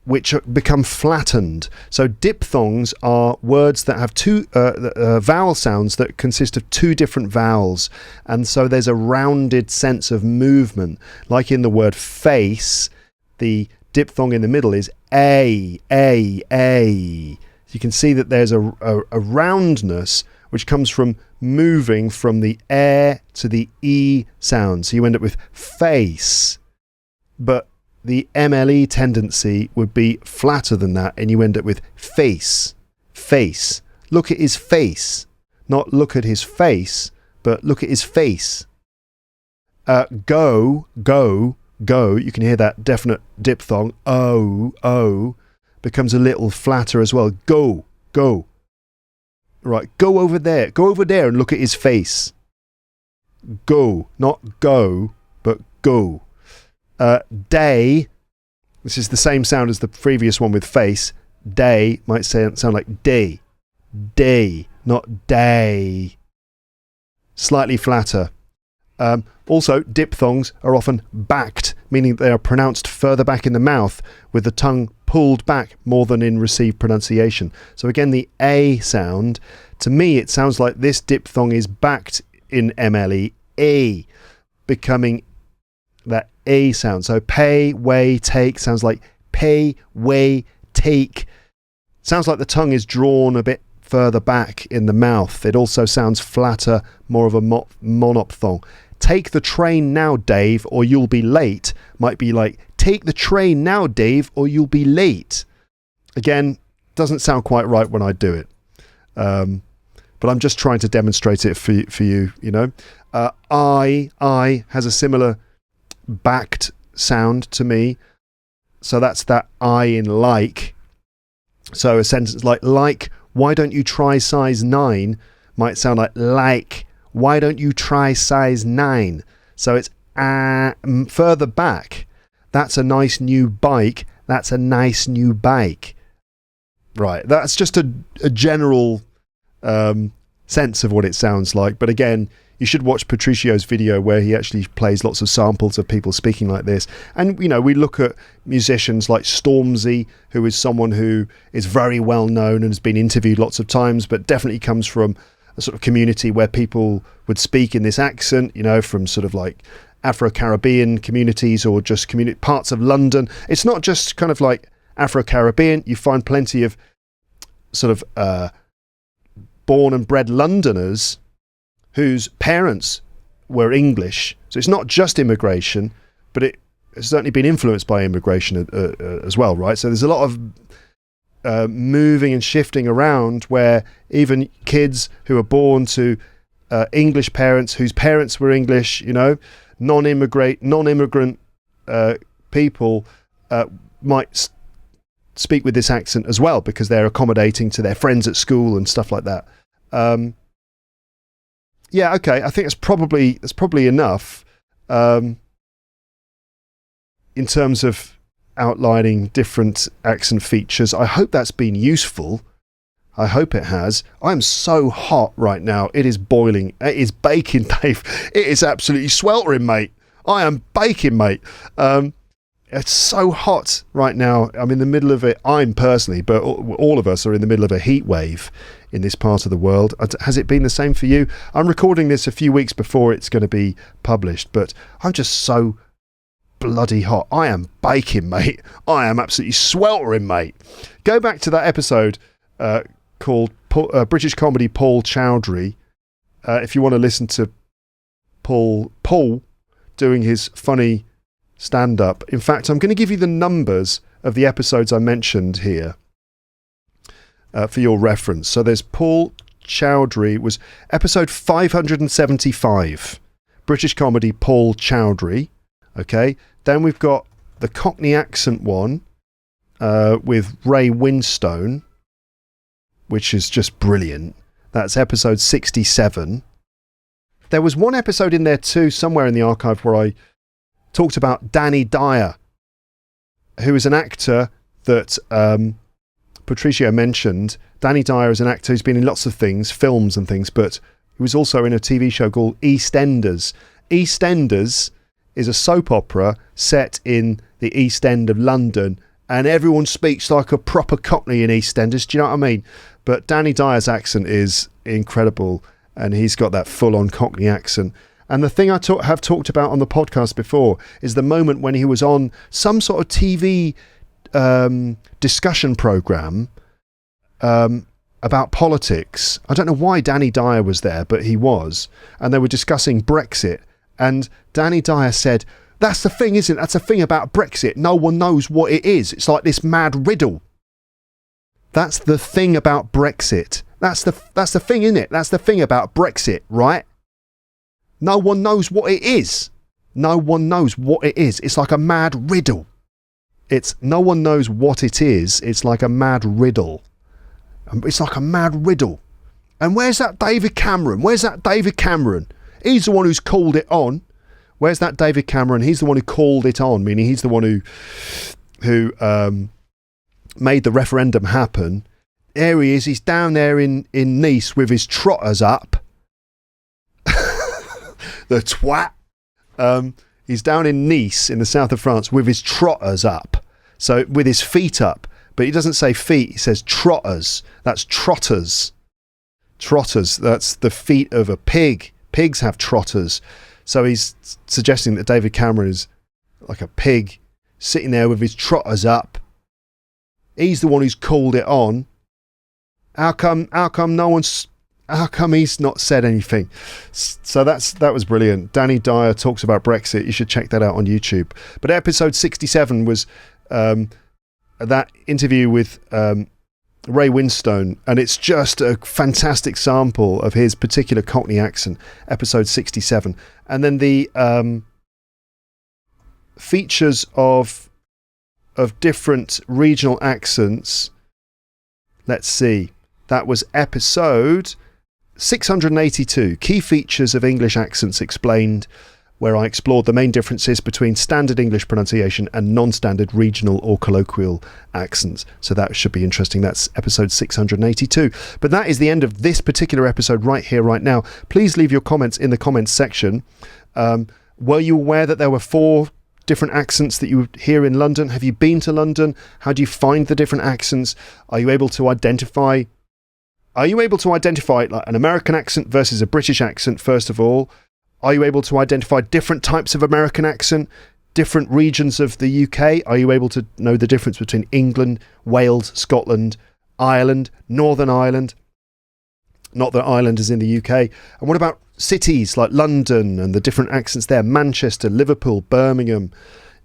which become flattened. So diphthongs are words that have two vowel sounds that consist of two different vowels, and so there's a rounded sense of movement. Like in the word face, the diphthong in the middle is a. You can see that there's a roundness which comes from moving from the air to the e sound. So you end up with face, but the MLE tendency would be flatter than that, and you end up with face. Look at his face. Not look at his face, but look at his face. Go. You can hear that definite diphthong. O becomes a little flatter as well. Go. Right, go over there. Go over there and look at his face. Go, not go, but go. Day, this is the same sound as the previous one with face. Day might sound like day. Day, not day. Slightly flatter. Also, diphthongs are often backed, meaning they are pronounced further back in the mouth with the tongue pulled back more than in received pronunciation. So again, the A sound, to me, it sounds like this diphthong is backed in MLE, A, becoming that A sound. So pay, way, take sounds like pay, way, take. Sounds like the tongue is drawn a bit further back in the mouth. It also sounds flatter, more of a monophthong. Take the train now, Dave, or you'll be late. Might be like, take the train now, Dave, or you'll be late. Again, doesn't sound quite right when I do it. But I'm just trying to demonstrate it for you, I has a similar backed sound to me. So that's that I in like. So a sentence like, why don't you try size 9 might sound like, why don't you try size 9? So it's further back, that's a nice new bike. That's a nice new bike. Right, that's just a general sense of what it sounds like. But again, you should watch Patricio's video where he actually plays lots of samples of people speaking like this. And, you know, we look at musicians like Stormzy, who is someone who is very well known and has been interviewed lots of times, but definitely comes from a sort of community where people would speak in this accent, you know, from sort of like Afro-Caribbean communities or just parts of London. It's not just kind of like Afro-Caribbean. You find plenty of sort of born and bred Londoners whose parents were English. So it's not just immigration, but it's certainly been influenced by immigration as well, right? So there's a lot of moving and shifting around where even kids who are born to English parents, whose parents were English, you know, non-immigrant people might speak with this accent as well because they're accommodating to their friends at school and stuff like that. Yeah, okay. I think that's probably enough in terms of outlining different accent features. I hope that's been useful. I hope it has. I'm so hot right now. It is boiling. It is baking, Dave. It is absolutely sweltering, mate. I am baking, mate. It's so hot right now. I'm in the middle of it. I'm personally, but all of us are in the middle of a heat wave in this part of the world. Has it been the same for you? I'm recording this a few weeks before it's going to be published, but I'm just so bloody hot. I am baking, mate. I am absolutely sweltering, mate. Go back to that episode called British Comedy Paul Chowdhury if you want to listen to Paul doing his funny stand-up. In fact, I'm going to give you the numbers of the episodes I mentioned here for your reference. So there's Paul Chowdhury, was episode 575, British Comedy Paul Chowdhury. Okay, then we've got the Cockney accent one with Ray Winstone, which is just brilliant. That's episode 67. There was one episode in there too, somewhere in the archive, where I talked about Danny Dyer, who is an actor that Patricio mentioned. Danny Dyer is an actor who's been in lots of things, films and things, but he was also in a TV show called EastEnders. EastEnders is a soap opera set in the East End of London, and everyone speaks like a proper Cockney in EastEnders. Do you know what I mean? But Danny Dyer's accent is incredible, and he's got that full-on Cockney accent. And the thing I have talked about on the podcast before is the moment when he was on some sort of TV discussion program about politics. I don't know why Danny Dyer was there, but he was. And they were discussing Brexit. And Danny Dyer said, "That's the thing, isn't it? That's the thing about Brexit. No one knows what it is. It's like this mad riddle. That's the thing about Brexit. That's the thing, isn't it? That's the thing about Brexit, right? No one knows what it is. No one knows what it is. It's like a mad riddle. No one knows what it is. It's like a mad riddle. It's like a mad riddle. And where's that David Cameron? Where's that David Cameron? He's the one who's called it on. Where's that David Cameron? He's the one who called it on, meaning he's the one who made the referendum happen. There he is. He's down there in Nice with his trotters up. The twat. He's down in Nice in the south of France with his trotters up. So with his feet up. But he doesn't say feet, he says trotters. That's trotters. Trotters, that's the feet of a pig. Pigs have trotters. So he's suggesting that David Cameron is like a pig sitting there with his trotters up. He's the one who's called it on. How come he's not said anything? So that was brilliant. Danny Dyer talks about Brexit. You should check that out on YouTube. But episode 67 was that interview with Ray Winstone, and it's just a fantastic sample of his particular Cockney accent. Episode 67, and then the features of different regional accents. Let's see. That was episode 682. Key features of English accents explained. where I explored the main differences between standard English pronunciation and non-standard regional or colloquial accents. So that should be interesting. That's episode 682. But that is the end of this particular episode right here, right now. Please leave your comments in the comments section. Were you aware that there were 4 different accents that you would hear in London? Have you been to London? How do you find the different accents? Are you able to identify like an American accent versus a British accent, first of all? Are you able to identify different types of American accent, different regions of the UK? Are you able to know the difference between England, Wales, Scotland, Ireland, Northern Ireland? Not that Ireland is in the UK. And what about cities like London and the different accents there? Manchester, Liverpool, Birmingham,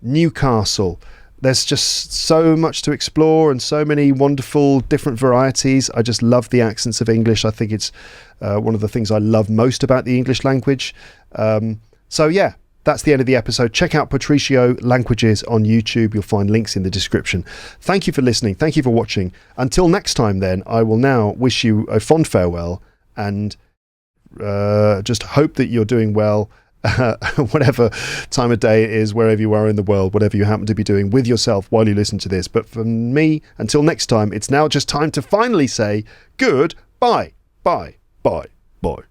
Newcastle. There's just so much to explore and so many wonderful different varieties. I just love the accents of English. I think it's one of the things I love most about the English language. So yeah, that's the end of the episode. Check out Patricio Languages on YouTube. You'll find links in the description. Thank you for listening. Thank you for watching. Until next time then, I will now wish you a fond farewell and just hope that you're doing well. Whatever time of day it is, wherever you are in the world, whatever you happen to be doing with yourself while you listen to this. But for me, until next time, it's now just time to finally say goodbye. Bye, bye, bye.